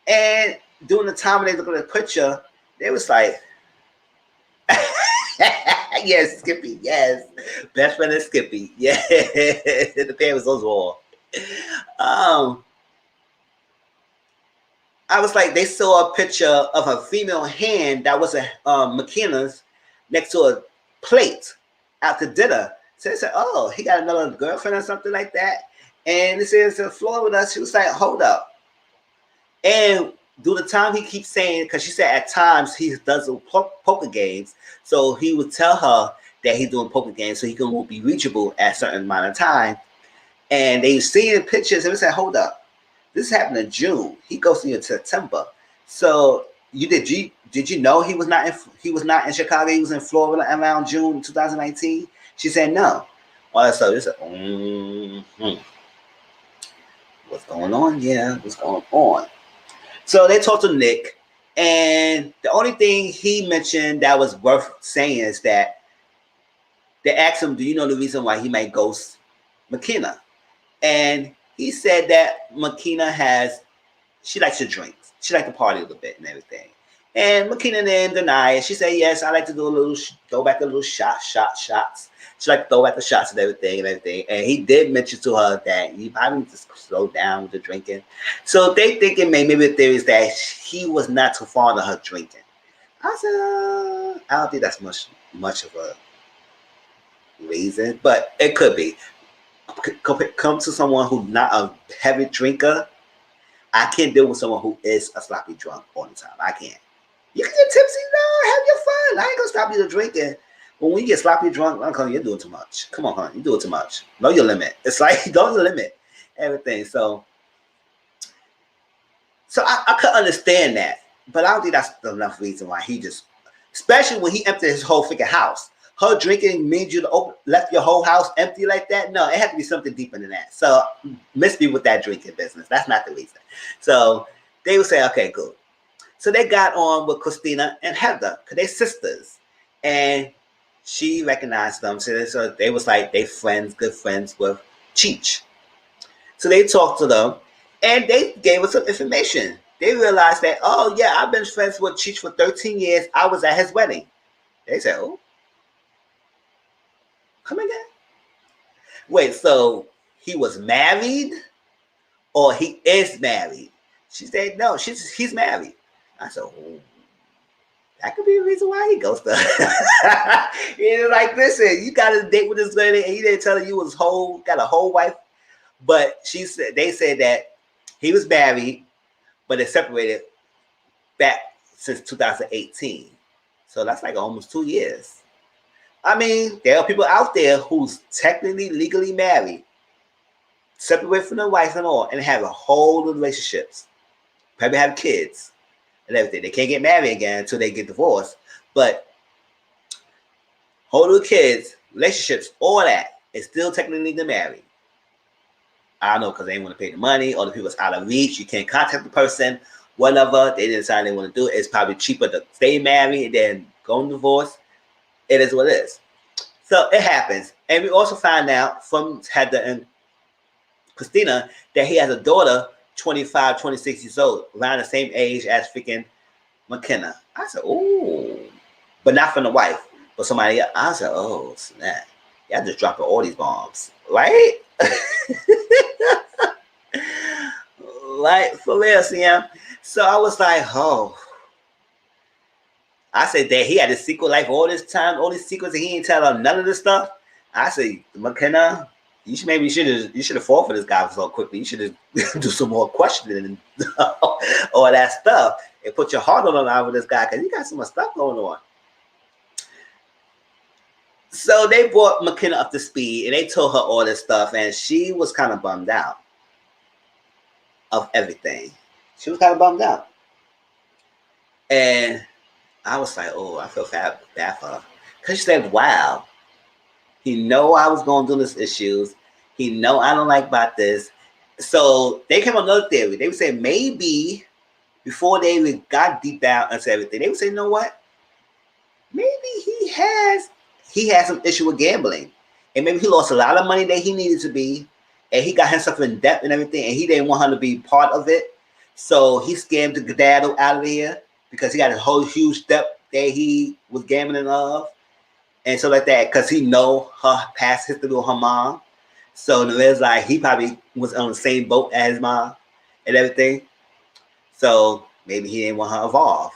And during the time when they looked at the picture, they was like, yes, Skippy, yes. Best friend is Skippy. Yeah. The pair was those all. I was like, they saw a picture of a female hand that was a McKenna's next to a plate after dinner. So they said, oh, he got another girlfriend or something like that. And they said, to the floor with us. She was like, hold up. And through the time he keeps saying, because she said at times he does poker games, so he would tell her that he's doing poker games so he can be reachable at a certain amount of time. And they seeing pictures and they said, hold up. This happened in June. He goes to you in September. So did you know he was not in Chicago? He was in Florida around June 2019. She said no. All that stuff. They said, what's going on? Yeah, what's going on? So they talked to Nick, and the only thing he mentioned that was worth saying is that they asked him, "Do you know the reason why he might ghost Makina?" And he said that Makina she likes to drink. She likes to party a little bit and everything. And Makina didn't deny it. She said, yes, I like to do throw back a little shots. She liked to throw back the shots and everything. And he did mention to her that you probably need to slow down with the drinking. So they thinking maybe the theory is that he was not too fond of her drinking. I said, I don't think that's much of a reason, but it could be. Come to someone who's not a heavy drinker. I can't deal with someone who is a sloppy drunk all the time. I can't. You can get tipsy, no, have your fun. I ain't gonna stop you to drinking. But when you get sloppy drunk, I'm calling you're doing too much. Come on, hon, you're doing too much. Know your limit. It's like know your limit. Everything. So I could understand that, but I don't think that's enough reason why he just, especially when he emptied his whole freaking house. Her drinking made you left your whole house empty like that? No, it had to be something deeper than that. So miss me with that drinking business. That's not the reason. So they would say, okay, good. So they got on with Christina and Heather because they're sisters. And she recognized them. So they was like they good friends with Cheech. So they talked to them and they gave us some information. They realized that, oh yeah, I've been friends with Cheech for 13 years. I was at his wedding. They said, oh. Come again? Wait, so he was married or he is married? She said, no, he's married. I said, oh, that could be a reason why he goes to her. He's like, listen, you got a date with this lady and he didn't tell her you got a whole wife. But they said that he was married, but they separated back since 2018. So that's like almost 2 years. I mean, there are people out there who's technically legally married, separate from their wife and all, and have a whole new relationships. Probably have kids and everything. They can't get married again until they get divorced. But whole new kids, relationships, all that is still technically legally married. I don't know, because they didn't want to pay the money, or the people's out of reach. You can't contact the person, whatever. They decide they want to do it. It's probably cheaper to stay married than go on divorce. It is what it is. So it happens. And we also find out from Heather and Christina that he has a daughter, 25, 26 years old, around the same age as freaking McKenna. I said, oh, but not from the wife, but somebody else. I said, oh, snap. Y'all just dropping all these bombs, right? Like, for real, CM. So I was like, oh. I said that he had a secret life all this time, all these secrets, and he ain't tell her none of this stuff. I said, McKenna, you should have fought for this guy so quickly. You should have do some more questioning and all that stuff and put your heart on the line with this guy because he got so much stuff going on. So they brought McKenna up to speed and they told her all this stuff, and she was kind of bummed out of everything. She was kind of bummed out. And I was like, oh, I feel bad for her. Because she said, wow, he know I was going through this issues. He know I don't like about this. So they came up with another theory. They would say maybe before they even got deep down into everything, they would say, you know what? Maybe he has some issue with gambling. And maybe he lost a lot of money that he needed to be. And he got himself in debt and everything. And he didn't want her to be part of it. So he scammed the dad out of here because he got a whole huge debt that he was gambling of. And so like that, because he know her past history with her mom. So there's like he probably was on the same boat as his mom and everything. So maybe he didn't want her involved.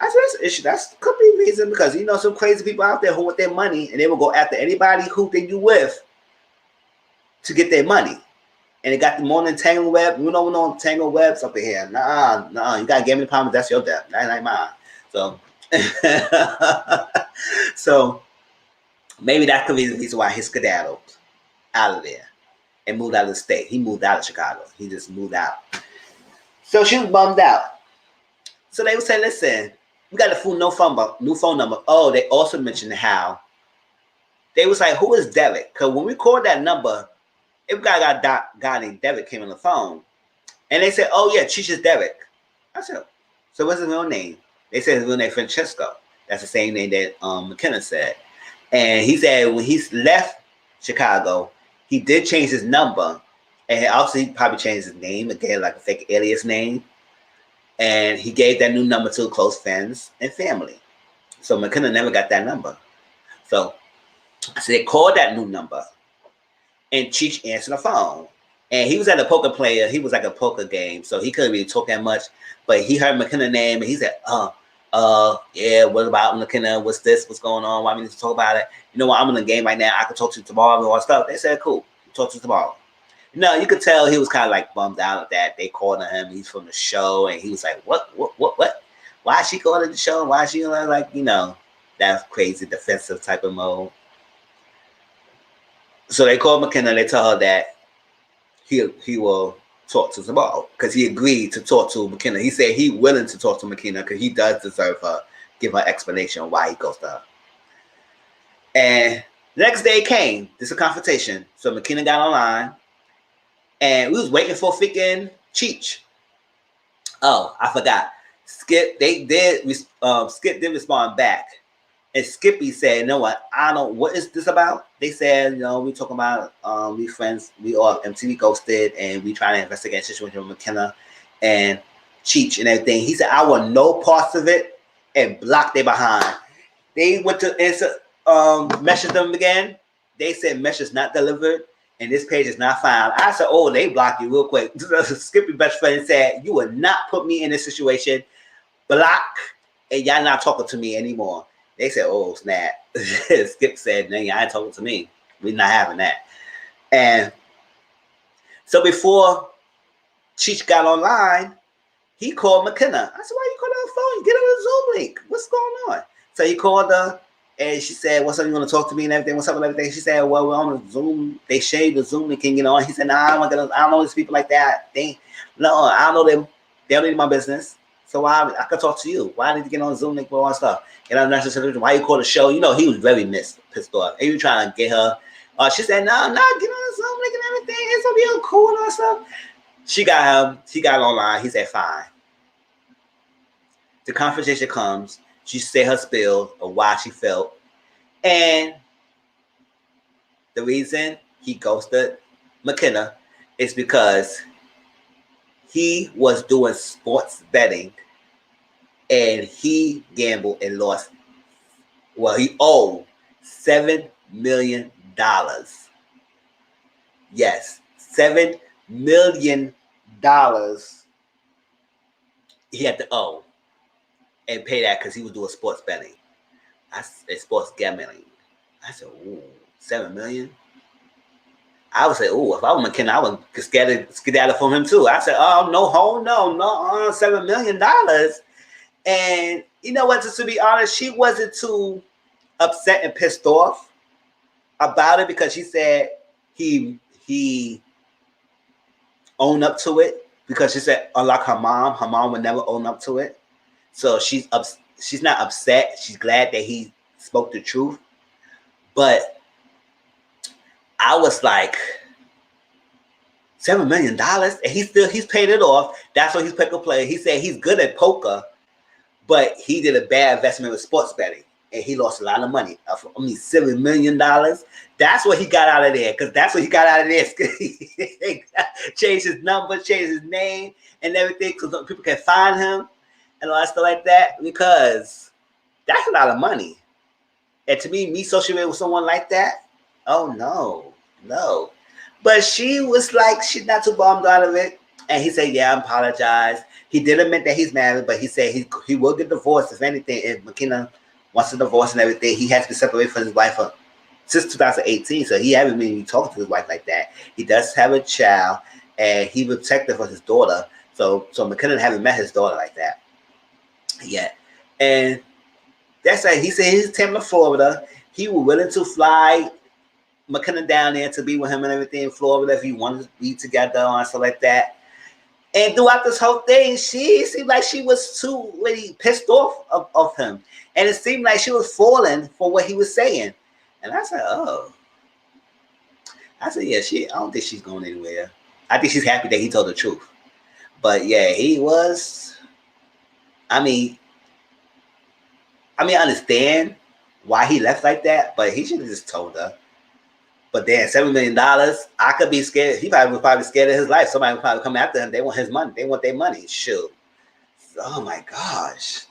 That's an issue. That's could be a reason because you know some crazy people out there who want their money and they will go after anybody who they do with to get their money. And they got them on the tangle web. We don't know tangle webs up in here. Nah. You got gambling problems. That's your debt. That ain't mine. So, so maybe that could be the reason why he skedaddled out of there and moved out of the state. He moved out of Chicago. He just moved out. So she was bummed out. So they would say, listen, we got a new phone number. Oh, they also mentioned how they was like, who is Derek? Because when we called that number, if guy named Derek came on the phone, and they said, oh yeah, Cheech is Derek. I said, so what's his real name? They said his real name Francesco. That's the same name that McKenna said. And he said when he left Chicago, he did change his number. And obviously he probably changed his name again, like a fake alias name. And he gave that new number to close friends and family. So McKenna never got that number. So they called that new number. And Cheech answered the phone. And he was at a poker player. He was like a poker game. So he couldn't really talk that much. But he heard McKenna's name and he said, yeah, what about McKenna? What's this? What's going on? Why we need to talk about it? You know what? I'm in the game right now. I can talk to you tomorrow and all that stuff. They said, cool. Talk to you tomorrow. No, you could tell he was kind of like bummed out at that. They called him. He's from the show. And he was like, what? Why is she calling the show? Why is she like, you know, that crazy defensive type of mode. So they called McKenna. They tell her that he will talk to tomorrow because he agreed to talk to McKenna. He said he willing to talk to McKenna because he does deserve her, give her explanation why he goes to her. And the next day came. This is a confrontation. So McKenna got online and we was waiting for freaking Cheech. Oh, I forgot. Skip did respond back. And Skippy said, you know what is this about? They said, you know, we talking about we friends, we all MTV Ghosted and we trying to investigate a situation with McKenna and Cheech and everything. He said, I want no parts of it and blocked their behind. They went to answer message them again. They said message not delivered and this page is not found. I said, oh, they blocked you real quick. Skippy best friend said, you will not put me in this situation. Block and y'all not talking to me anymore. They said, oh, snap. Skip said, nah, y'all ain't talking to me. We're not having that. And so before Cheech got online, he called McKenna. I said, why you calling on the phone? Get on the Zoom link. What's going on? So he called her and she said, what's up? You want to talk to me and everything? What's up with everything? She said, well, we're on the Zoom. They shade the Zoom link and get on. He said, nah, I don't know these people like that. I don't know them. They don't need my business. So I could talk to you. Why did you get on Zoom link for all that stuff? And I'm not sure why you called the show. You know, he was very pissed off. And you trying to get her. She said, no, get on the Zoom link and everything. It's gonna be all cool and all that stuff. She got him. He got online. He said, fine. The confrontation comes. She said her spill of why she felt. And the reason he ghosted McKenna is because he was doing sports betting and he gambled and lost. Well, he owed $7 million. Yes, $7 million he had to owe and pay that because he was doing sports betting. I said sports gambling. I said, ooh, $7 million? I would say, oh, if I was McKenna, I would skedaddle from him too. I said, oh, no, $7 million. And you know what, to be honest, she wasn't too upset and pissed off about it because she said he owned up to it because she said unlike her mom would never own up to it. So she's not upset. She's glad that he spoke the truth. But I was like, $7 million, and he's paid it off. That's what he's poker player. He said he's good at poker, but he did a bad investment with sports betting, and he lost a lot of money. $7 million. That's what he got out of there, because that's what he got out of this. Changed his number, changed his name, and everything, because people can find him and all that stuff like that. Because that's a lot of money. And to me associated with someone like that, oh no. But she was like, she's not too bummed out of it. And he said, yeah, I apologize. He did admit that he's married, but he said he will get divorced if anything. If McKenna wants a divorce and everything, he has been separated from his wife since 2018. So he hasn't been talking to his wife like that. He does have a child, and he protected for his daughter. So McKenna haven't met his daughter like that yet. And that's like, he said he's Tampa, Florida. He was willing to fly McKenna down there to be with him and everything in Florida if he wanted to be together and stuff like that. And throughout this whole thing, she seemed like she was too really pissed off of him. And it seemed like she was falling for what he was saying. And I said, oh. I said, yeah, I don't think she's going anywhere. I think she's happy that he told the truth. But yeah, he was, I understand why he left like that, but he should have just told her. But then $7 million, I could be scared. He was probably scared of his life. Somebody would probably come after him. They want his money. They want their money. Shoot. Oh my gosh.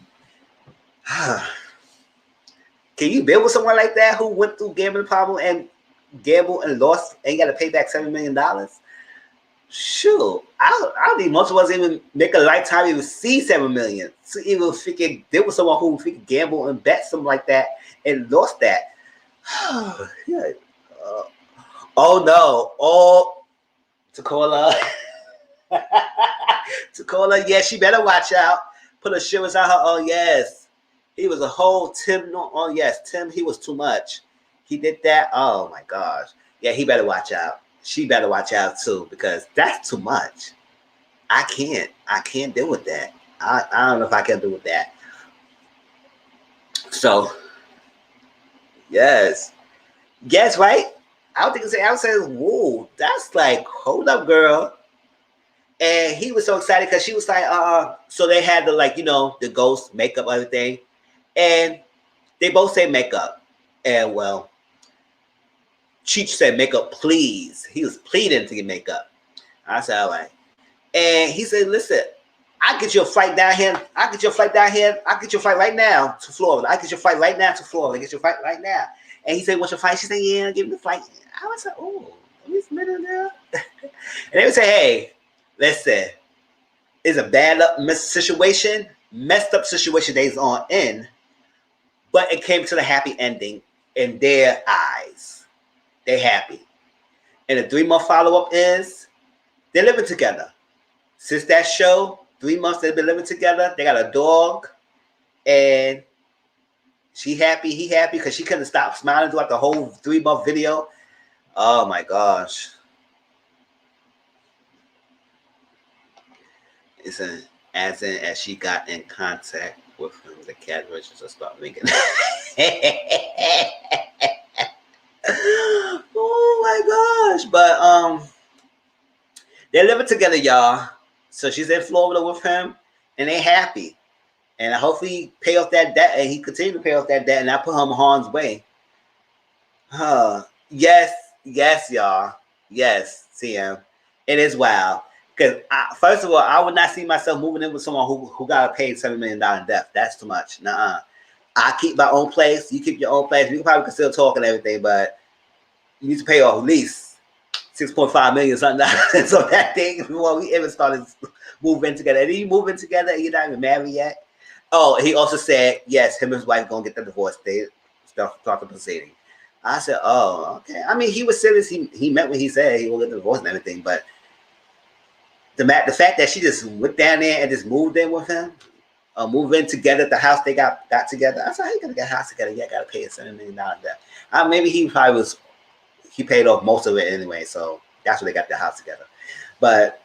Can you build with someone like that who went through gambling problem and gambled and lost and got to pay back $7 million? Shoot. I don't think most of us even make a lifetime even see $7 million. So even freaking deal with someone who freaking gambled and bet something like that and lost that. Yeah. Oh no! Oh, Takola. Takola, yeah, she better watch out. Put her shivers on her. Oh yes, he was a whole Tim. No, oh yes, Tim. He was too much. He did that. Oh my gosh. Yeah, he better watch out. She better watch out too, because that's too much. I can't deal with that. I don't know if I can deal with that. So yes, right. I don't think it's. I would say, whoa, that's like, hold up, girl. And he was so excited because she was like, so they had the, like, the ghost makeup, everything. And they both say makeup. And well, Cheech said makeup, please. He was pleading to get makeup. I said, all right. And he said, listen, I'll get you a flight down here. I'll get you a flight down here. I'll get you a flight right now to Florida. I'll get you a flight right now to Florida. I'll get you a flight right now. And he said, what's your flight? She said, yeah, give me the flight. I was like, oh, this minute now. And they would say, hey, listen, it's a bad messed up situation they's on in, but it came to the happy ending in their eyes. They're happy. And the 3-month follow-up is they're living together. Since that show, 3 months they've been living together. They got a dog, and she happy, he happy, because she couldn't stop smiling throughout the whole 3-month video. Oh my gosh. It's as she got in contact with him, the cat registers start ringing. Oh my gosh. But they're living together, y'all. So she's in Florida with him, and they happy. And I hopefully pay off that debt, and he continue to pay off that debt, and I put him in harm's way. Yes, y'all. Yes, TM. It is wild. Because first of all, I would not see myself moving in with someone who got to pay $7 million in debt. That's too much. Nuh-uh. I keep my own place. You keep your own place. We probably can still talk and everything, but you need to pay off at least $6.5 million something. So that thing before we ever started moving together. And then you moving together and you're not even married yet. Oh, he also said, yes, him and his wife going to get the divorce. They start the proceeding. I said, oh, okay. I mean, he was serious. He meant what he said. He will get the divorce and everything. But the fact that she just went down there and just moved in with him, moved in together at the house they got together. I said, how you going to get a house together? You got to pay a $7 million debt. Maybe he probably was he paid off most of it anyway, so that's where they got their house together. But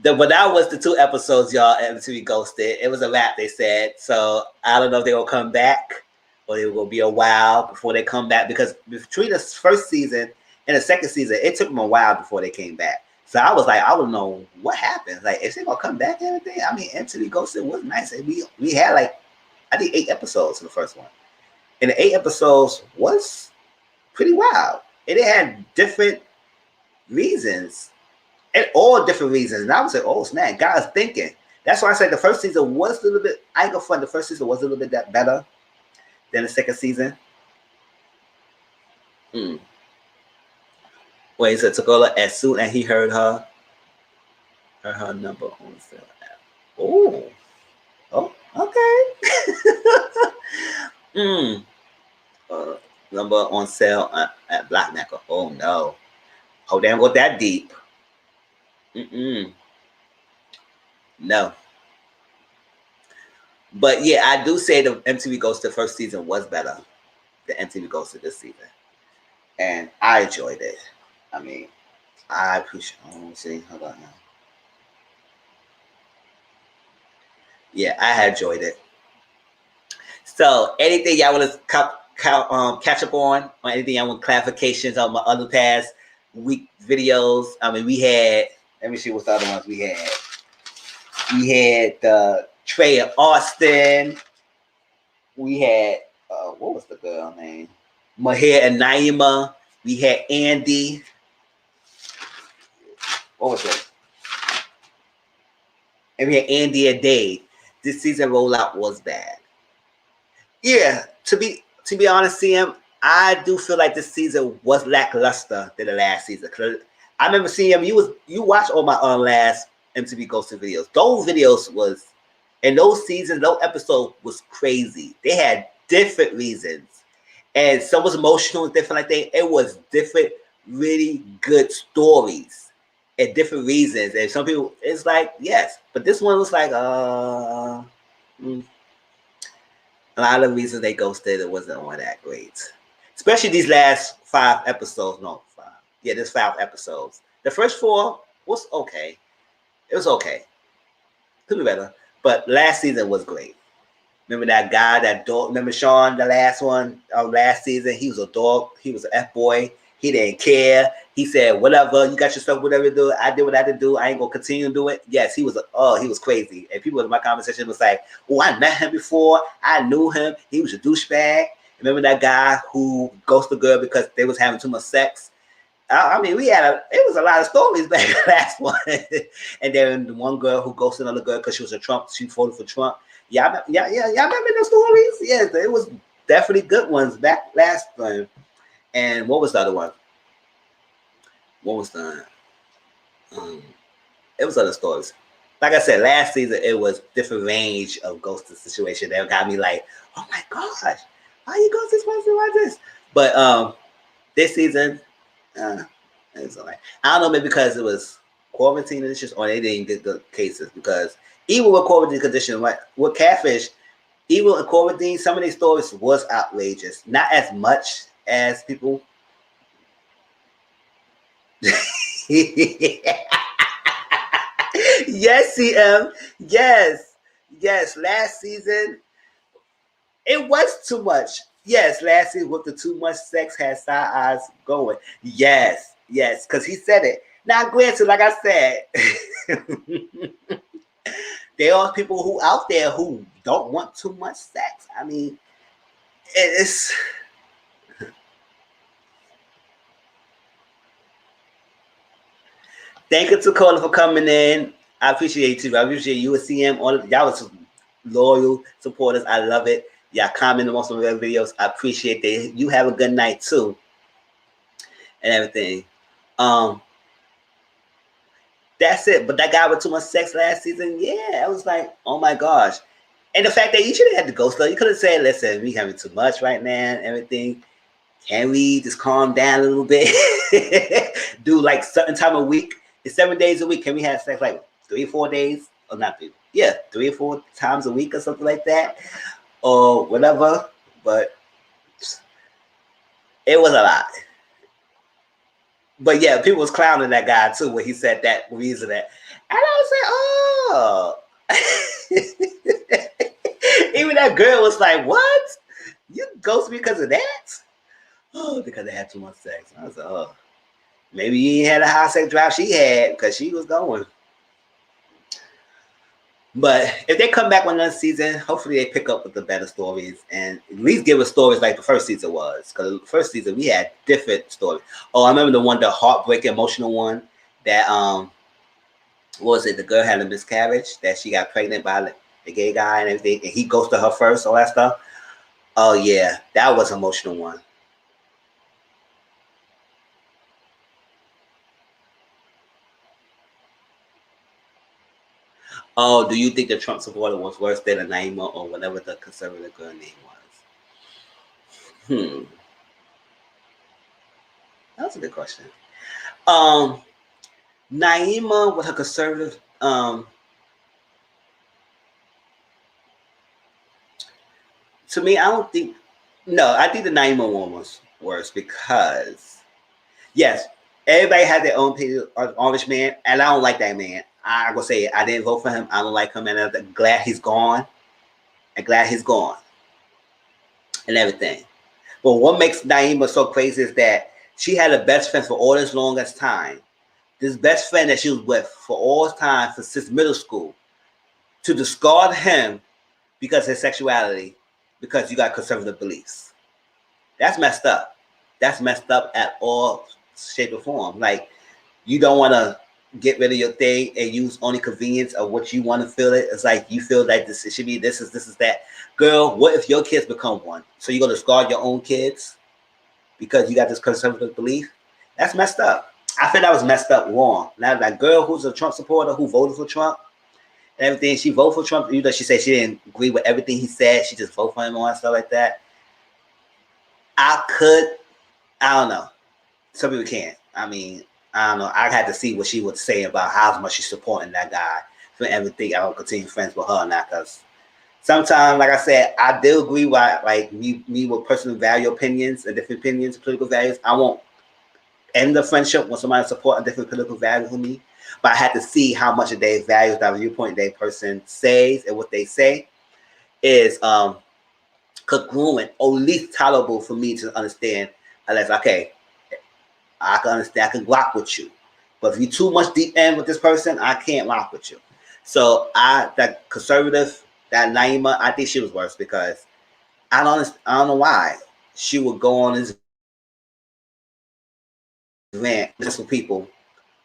but that was the 2 episodes, y'all, at MTV Ghosted. It was a wrap, they said. So I don't know if they will come back or it will be a while before they come back, because between the first season and the second season, it took them a while before they came back. So I was like, I don't know what happened. Like, is they gonna come back and everything? I mean, MTV Ghosted was nice. And we had like, I think 8 episodes in the first one. And the 8 episodes was pretty wild. And it had different reasons. And all different reasons. And I was like, oh snap, guys thinking. That's why I said the first season was a little bit, I ain't gonna front, the first season was a little bit better than the second season. When he said Takola, as soon as he heard her number on sale. Oh, okay. Number on sale at Black Macca. Oh no. Oh, they don't go that deep. No. But yeah, I do say the MTV Ghosted first season was better than MTV Ghosted this season. And I enjoyed it. I mean, I appreciate it. Let me see. Hold on now. Yeah, I enjoyed it. So anything y'all want to catch up on, or anything y'all want clarifications on my other past week videos? I mean, we had, let me see what's the other ones we had. We had Trey and Austin. We had, what was the girl name? Mahir and Naima. We had Andy. What was it? And we had Andy and Dave. This season rollout was bad. Yeah, to be honest, CM, I do feel like this season was lackluster than the last season. I remember CM, you watched all my last MTV Ghosted videos. Those videos was, and those seasons, those episodes was crazy. They had different reasons. And some was emotional and different like that. It was different, really good stories and different reasons. And some people, it's like, yes. But this one was like, a lot of reasons they ghosted, it wasn't all that great. Especially these last 5 episodes. No, 5. Yeah, there's 5 episodes. The first 4 was okay. It was okay. Could be better. But last season was great. Remember that guy, that dog? Remember Sean, the last one, last season? He was a dog. He was an F-boy. He didn't care. He said, whatever, you got yourself, whatever you do. I did what I had to do. I ain't going to continue to do it. Yes, he was crazy. And people in my conversation was like, oh, I met him before. I knew him. He was a douchebag. Remember that guy who ghosted the girl because they was having too much sex? I mean, it was a lot of stories back in the last one. And then the one girl who ghosted another girl because she was she voted for Trump. Y'all remember those stories? Yes, it was definitely good ones back last time. And what was the other one? What was the? It was other stories. Like I said, last season it was different range of ghosting situation that got me like, oh my gosh, why you ghost this person like this? But this season, it's all right. I don't know, maybe because it was quarantine issues, or they didn't get the cases. Because even with quarantine condition, like with Catfish, even in quarantine, some of these stories was outrageous. Not as much as people. Yes, CM. Yes. Last season, it was too much. Yes, last season with the too much sex had side eyes going. Yes, because he said it. Now, granted, like I said, there are people who out there who don't want too much sex. I mean, it's. Thank you to Cola for coming in. I appreciate you. I appreciate you and CM. Y'all was loyal supporters. I love it. Y'all comment on most of my videos. I appreciate that. You have a good night too. And everything. That's it. But that guy with too much sex last season, yeah, I was like, oh my gosh. And the fact that you should have had to go slow. You could have said, listen, we having too much right now and everything. Can we just calm down a little bit? Do like certain time of week. It's 7 days a week. Can we have sex like 3 or 4 days? Or not 3? Yeah, 3 or 4 times a week or something like that. Or whatever. But It was a lot. But yeah, people was clowning that guy too when he said that reason that. And I was like, oh. Even that girl was like, what? You ghost me because of that? Oh, because they had too much sex. I was like, oh. Maybe you ain't had a high sex drive she had because she was going. But if they come back one another season, hopefully they pick up with the better stories and at least give us stories like the first season was. Because the first season we had different stories. Oh, I remember the one, the heartbreaking, emotional one that what was it? The girl had a miscarriage that she got pregnant by the gay guy and everything, and he goes to her first, all that stuff. Oh yeah, that was an emotional one. Oh, do you think the Trump supporter was worse than a Naima or whatever the conservative girl name was? That's a good question. Um, Naima with her conservative. To me, I don't think. No, I think the Naima one was worse because yes, everybody had their own opinion on Orange Man, and I don't like that man. I will say it. I didn't vote for him. I don't like him, and I'm glad he's gone. I'm glad he's gone and everything. But what makes Naima so crazy is that she had a best friend for all this longest time. This best friend that she was with for all this time since middle school, to discard him because of his sexuality, because you got conservative beliefs. That's messed up. That's messed up at all shape or form. Like, you don't want to get rid of your thing and use only convenience of what you want to feel it. It's like you feel like this, it should be this is that. Girl, what if your kids become one? So you're gonna discard your own kids because you got this conservative belief? That's messed up. I feel that was messed up wrong. Now that girl who's a Trump supporter who voted for Trump and everything, she voted for Trump, even though she said she didn't agree with everything he said, she just voted for him and stuff like that. I don't know. Some people can't. I mean, I don't know. I had to see what she would say about how much she's supporting that guy for everything. I will continue friends with her or not, because sometimes, like I said, I do agree with like me with personal value opinions and different opinions, political values. I won't end the friendship when somebody support a different political value from me. But I had to see how much of their values, that viewpoint, their person says, and what they say is congruent or at least tolerable for me to understand. Unless okay, I can understand, I can rock with you. But if you're too much deep in with this person, I can't rock with you. So that conservative, that Naima, I think she was worse because I don't know why she would go on this rant just for people,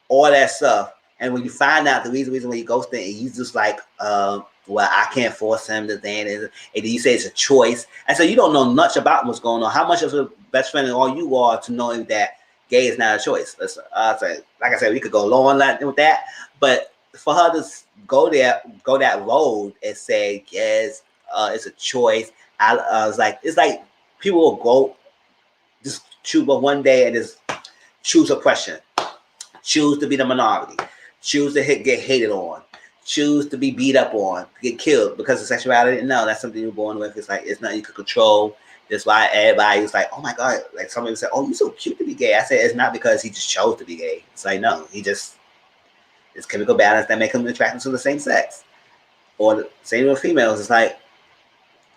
all that stuff. And when you find out the reason why he goes there, and you just like, well, I can't force him to then, and then you say it's a choice. And so you don't know much about what's going on. How much of a best friend all you are to knowing that gay is not a choice? Like I said, we could go long with that, but for her to go that road and say yes, it's a choice. I was like, it's like people will go just choose but one day and just choose oppression, choose to be the minority, choose to get hated on, choose to be beat up on, get killed because of sexuality. No, that's something you're born with. It's like it's nothing you can control. That's why everybody was like, oh my God, like somebody said, oh, you're so cute to be gay. I said, it's not because he just chose to be gay. It's like, no, he just, it's chemical balance that make him attracted to the same sex. Or the same with females. It's like,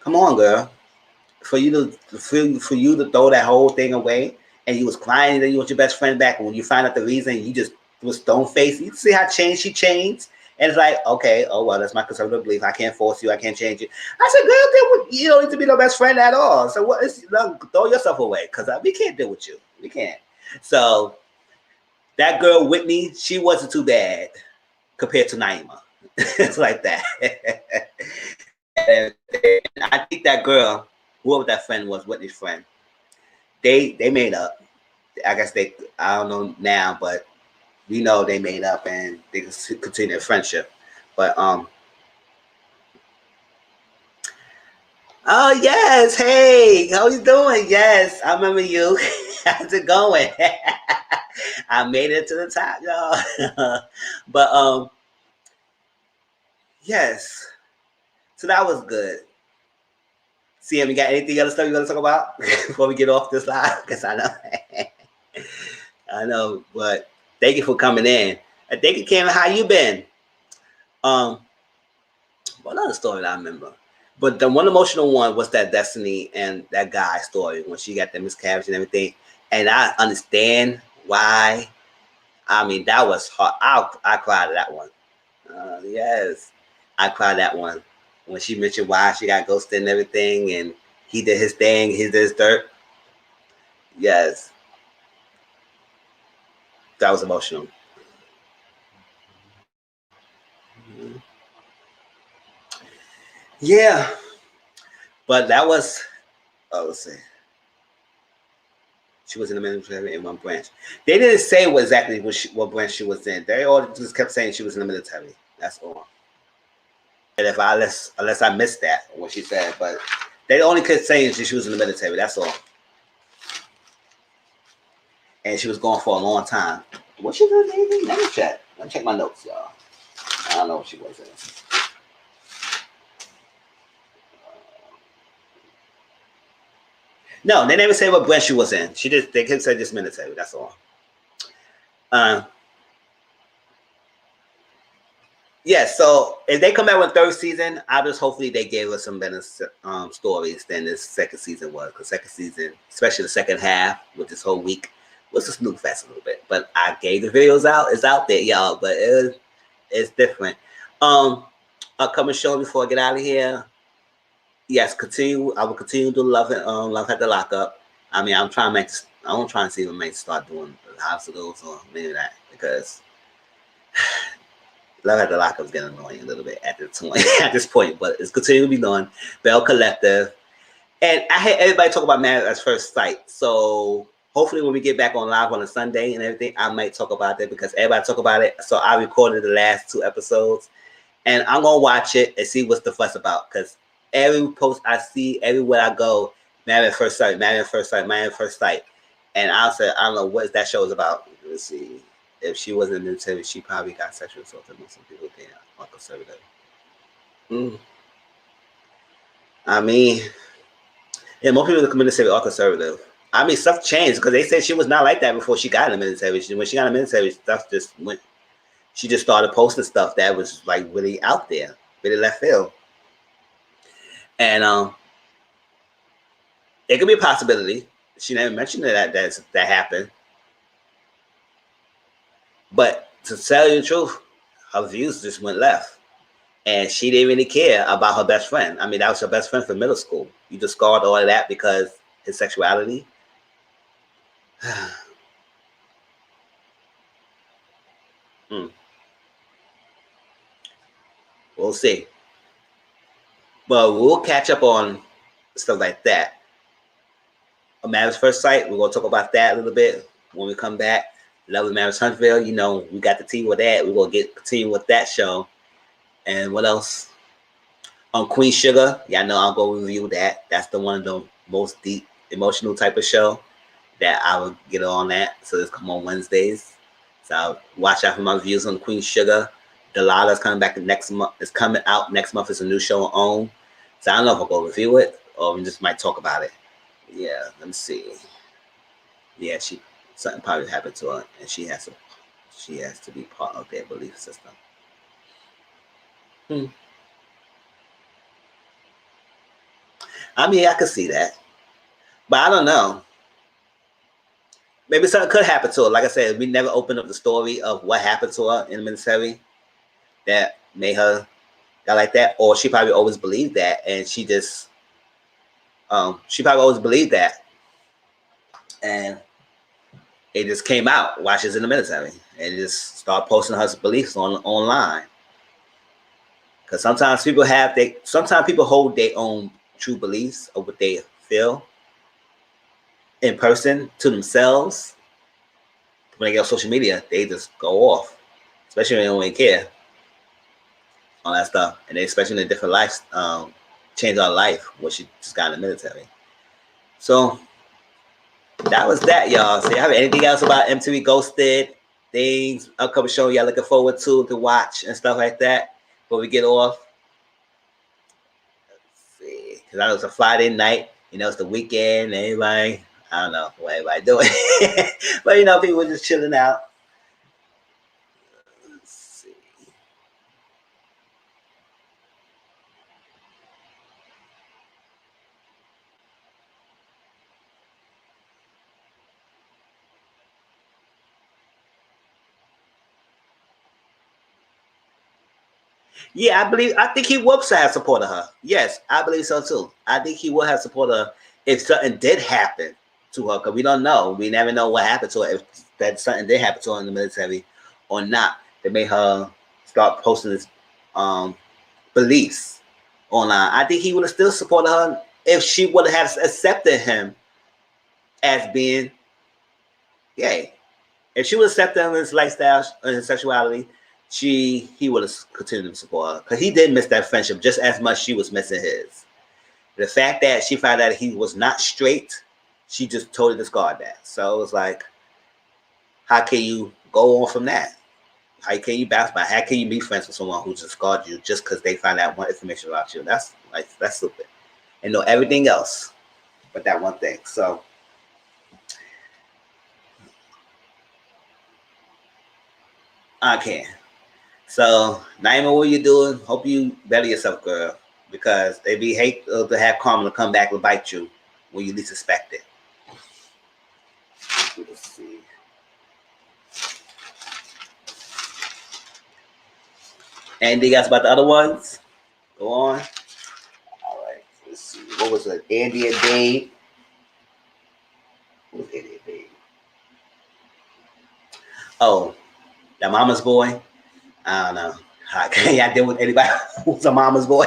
come on, girl. For you to throw that whole thing away and you was crying that you want your best friend back, and when you find out the reason, you just was stone faced. You see how she changed, and it's like, okay, oh well, that's my conservative belief. I can't force you. I can't change you. I said, girl, you don't need to be no best friend at all. So what is, throw yourself away, because we can't deal with you. We can't. So that girl Whitney, she wasn't too bad compared to Naima. It's like that. And I think that girl, whoever that friend was, Whitney's friend, they made up. I guess I don't know now, but we know they made up and they continue their friendship. But oh yes, hey, how you doing? Yes, I remember you. How's it going? I made it to the top, y'all. But yes, so that was good. CM, you got anything other stuff you want to talk about before we get off this live? Because I know, I know, but thank you for coming in. And thank you, Kim. How you been? What other story that I remember? But the one emotional one was that Destiny and that guy story when she got the miscarriage and everything. And I understand why. I mean, that was hard. I cried at that one. Yes, I cried that one when she mentioned why she got ghosted and everything, and he did his thing, he did his dirt. Yes, that was emotional. Yeah, but that was. Oh, let's see. She was in the military in one branch. They didn't say exactly what branch she was in. They all just kept saying she was in the military. That's all. And if I unless I missed that what she said, but they only kept saying she was in the military. That's all. And she was gone for a long time. What she doing? Let me check. Let me check my notes, y'all. I don't know what she was in. No, they never say what branch she was in. They kept saying just military. That's all. Yeah, so if they come out with third season, I just hopefully they gave us some better stories than this second season was. Because second season, especially the second half with this whole week, was a snooze fest a little bit. But I gave the videos out. It's out there, y'all. But it's different. Upcoming show before I get out of here. Yes, continue. I will continue to love it. Love at the lockup. I mean, I'm trying to make. I'm trying to see if I may start doing the house of those or maybe that because Love at the Lockup is getting annoying a little bit at this point. At this point, but it's continuing to be done. Bell Collective, and I heard everybody talk about Married at First Sight. So hopefully, when we get back on live on a Sunday and everything, I might talk about that because everybody talk about it. So I recorded the last 2 episodes, and I'm gonna watch it and see what's the fuss about. Because every post I see, everywhere I go, Married at First Sight, Married at First Sight, Married at First Sight, and I said, I don't know what that show is about. Let's see. If she wasn't in the military, she probably got sexual assaulted. Some people there are conservative. I mean, yeah, most people in the military are conservative. I mean, stuff changed because they said she was not like that before she got in the military. When she got in the military, stuff just went. She just started posting stuff that was like really out there, really left field, and it could be a possibility. She never mentioned that happened, but to tell you the truth, her views just went left. And she didn't really care about her best friend. I mean, that was her best friend from middle school. You discard all of that because his sexuality. We'll see. But we'll catch up on stuff like that. A Marriage First Sight, we're going to talk about that a little bit when we come back. Love of Marriage Huntsville, you know, we got the tea with that. We're going to continue with that show. And what else? On Queen Sugar, y'all know I'll go review that. That's the one of the most deep, emotional type of show that I will get on that. So it's come on Wednesdays. So I'll watch out for my reviews on Queen Sugar. Delilah's coming back next month. It's coming out next month. It's a new show on OWN. So I don't know if I'll go review it or we just might talk about it. Yeah, let me see. Yeah, something probably happened to her, and she has to be part of their belief system. I mean, I could see that, but I don't know. Maybe something could happen to her. Like I said, we never opened up the story of what happened to her in the military that made her got like that, or she probably always believed that, and she probably always believed that, and it just came out while she's in the military, and just start posting her beliefs online. Because sometimes people hold their own true beliefs of what they feel in person to themselves. When they get on social media, they just go off, especially when they don't really care. All that stuff, and they, especially in a different life, change our life when she just got in the military. So that was that, y'all. So you have anything else about MTV Ghosted? Things, upcoming show y'all looking forward to watch and stuff like that before we get off? Let's see. Because I know it's a Friday night, it's the weekend, and everybody, I don't know what everybody doing. But people were just chilling out. Let's see. Yeah, I think he would have supported her. Yes, I believe so too. I think he would have supported her if something did happen to her, because we don't know. We never know what happened to her, if that something did happen to her in the military or not. That made her start posting his beliefs online. I think he would have still supported her if she would have accepted him as being gay. If she would accept him his lifestyle and his sexuality, he would have continued to support her, because he did miss that friendship just as much she was missing his. The fact that she found out he was not straight, she just totally discarded that. So it was like, how can you go on from that? How can you bounce back? How can you be friends with someone who discards you just because they find out one information about you? That's stupid. And know everything else but that one thing. So I can. So Naima, what you doing? Hope you better yourself, girl, because they be hate to have karma to come back and bite you when you least expect it. Let's see. Anything else about the other ones? Go on. All right. Let's see. What was it? Andy and Dave. What was Andy and Dave? Oh, that mama's boy. I don't know. How can y'all deal with anybody who's a mama's boy?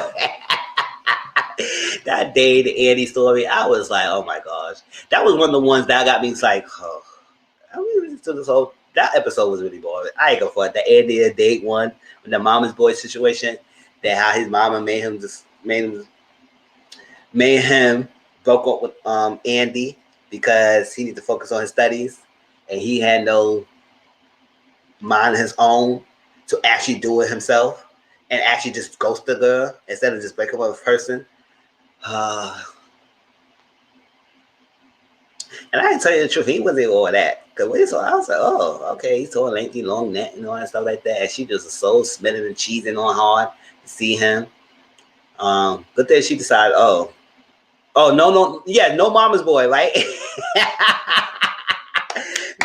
That day, the Andy story, I was like, oh my gosh. That was one of the ones that got me like, oh. I mean, to this whole, that episode was really boring. I ain't gonna front. The Andy and Date one, with the mama's boy situation, that how his mama made him broke up with Andy because he needed to focus on his studies, and he had no mind of his own to actually do it himself and actually just ghost the girl instead of just break up with a person. And I didn't tell you the truth, he wasn't all that. Because when he saw, I was like, oh, okay, he saw a lengthy, long neck and all that stuff like that. And she just was so smitten and cheesing on hard to see him. But then she decided, no, yeah, no mama's boy, right?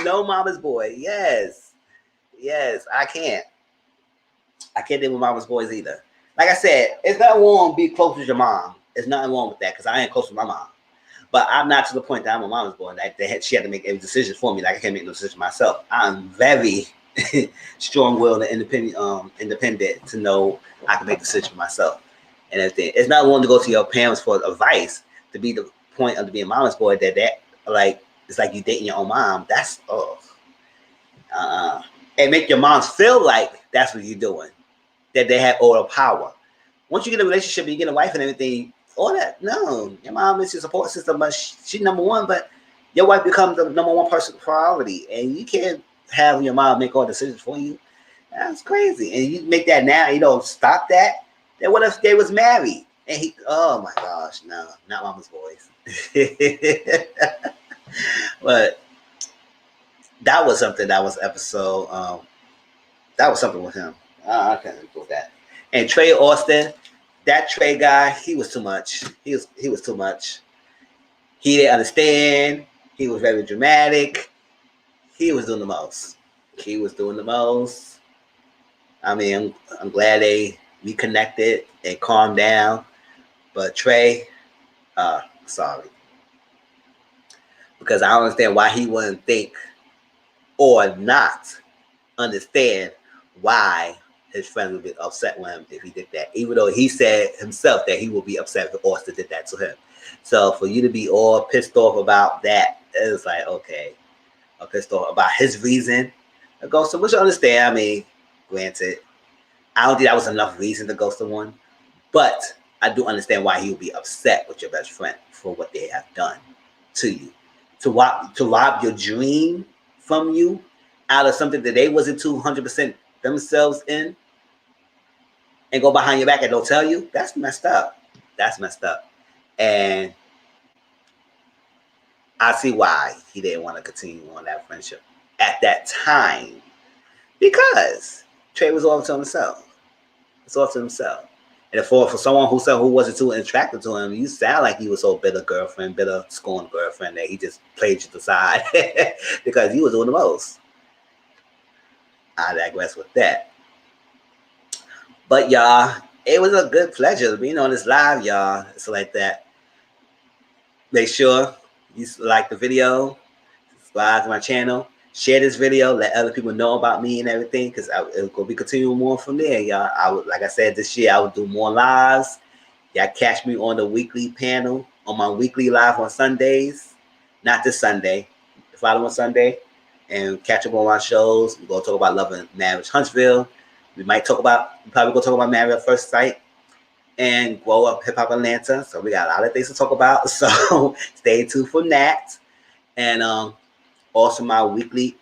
No mama's boy, yes. I can't deal with mama's boys either. Like I said, it's nothing wrong to be close with your mom. There's nothing wrong with that, because I ain't close with my mom. But I'm not to the point that I'm a mama's boy. Like she had to make every decision for me. Like I can't make no decision myself. I'm very strong-willed and independent to know I can make decisions for myself and everything. It's not wrong to go to your parents for advice to be the point of being a mama's boy. That like it's like you dating your own mom. That's and make your moms feel like that's what you're doing. That they have all the power. Once you get a relationship, you get a wife and everything. All that, no. Your mom is your support system, but she's number one. But your wife becomes the number one person priority, and you can't have your mom make all decisions for you. That's crazy. And you make that now, you don't stop that. Then what if they was married? And he, oh my gosh, no, not mama's boys. But that was something. That was episode. That was something with him. I can't go with that. And Trey Austin. That Trey guy, he was too much. He was too much. He didn't understand. He was very dramatic. He was doing the most. I mean, I'm glad they reconnected and calmed down. But Trey, sorry. Because I don't understand why he wouldn't think or not understand why his friends would be upset with him if he did that, even though he said himself that he would be upset if Austin did that to him. So for you to be all pissed off about that, it's like, okay, I'm pissed off about his reason to ghost him, which I understand. I mean, granted, I don't think that was enough reason to ghost someone, but I do understand why he would be upset with your best friend for what they have done to you, to rob your dream from you out of something that they wasn't 200% themselves in, and go behind your back and don't tell you. That's messed up. And I see why he didn't want to continue on that friendship at that time. Because Trey was off to himself. It's off to himself. And for someone who wasn't too attracted to him, you sound like he was so bitter scorned girlfriend that he just played you to the side because he was doing the most. I digress with that. But y'all, it was a good pleasure being on this live, y'all. It's like that. Make sure you like the video, subscribe to my channel, share this video, let other people know about me and everything, because it'll go be continuing more from there, y'all. Like I said, this year I would do more lives. Y'all catch me on the weekly panel, on my weekly live on Sundays. Not this Sunday, the following Sunday. And catch up on my shows. We're going to talk about Love and Marriage Huntsville. We probably going to talk about Married at First Sight and Grow Up Hip Hop Atlanta. So we got a lot of things to talk about. So stay tuned for that. And also my weekly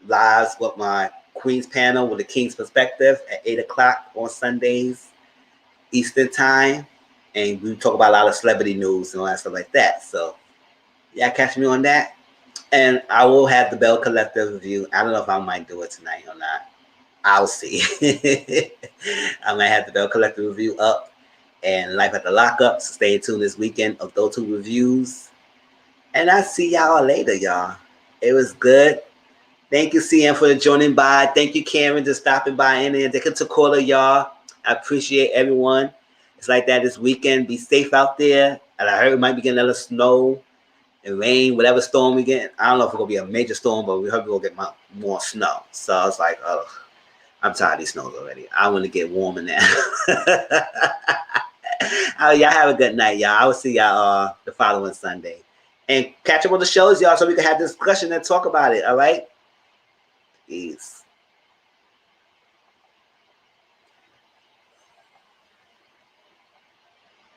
lives with my Queen's panel with the King's Perspective at 8 o'clock on Sundays, Eastern Time. And we talk about a lot of celebrity news and all that stuff like that. So yeah, catch me on that. And I will have the Bell Collective review. I don't know if I might do it tonight or not. I'll see. I might have the Bell Collective review up and Life at the Lockup. So stay tuned this weekend of those 2 reviews. And I'll see y'all later, y'all. It was good. Thank you, CM, for joining by. Thank you, Karen, for stopping by in there. Thank you to caller, y'all. I appreciate everyone. It's like that this weekend. Be safe out there. And I heard it might be getting a little snow and rain, whatever storm we get. I don't know if it's going to be a major storm, but we hope we'll get more snow. So I was like, oh, I'm tired of these snows already. I want to get warmer now. Y'all have a good night, y'all. I will see y'all the following Sunday. And catch up on the shows, y'all, so we can have discussion and talk about it, all right? Peace.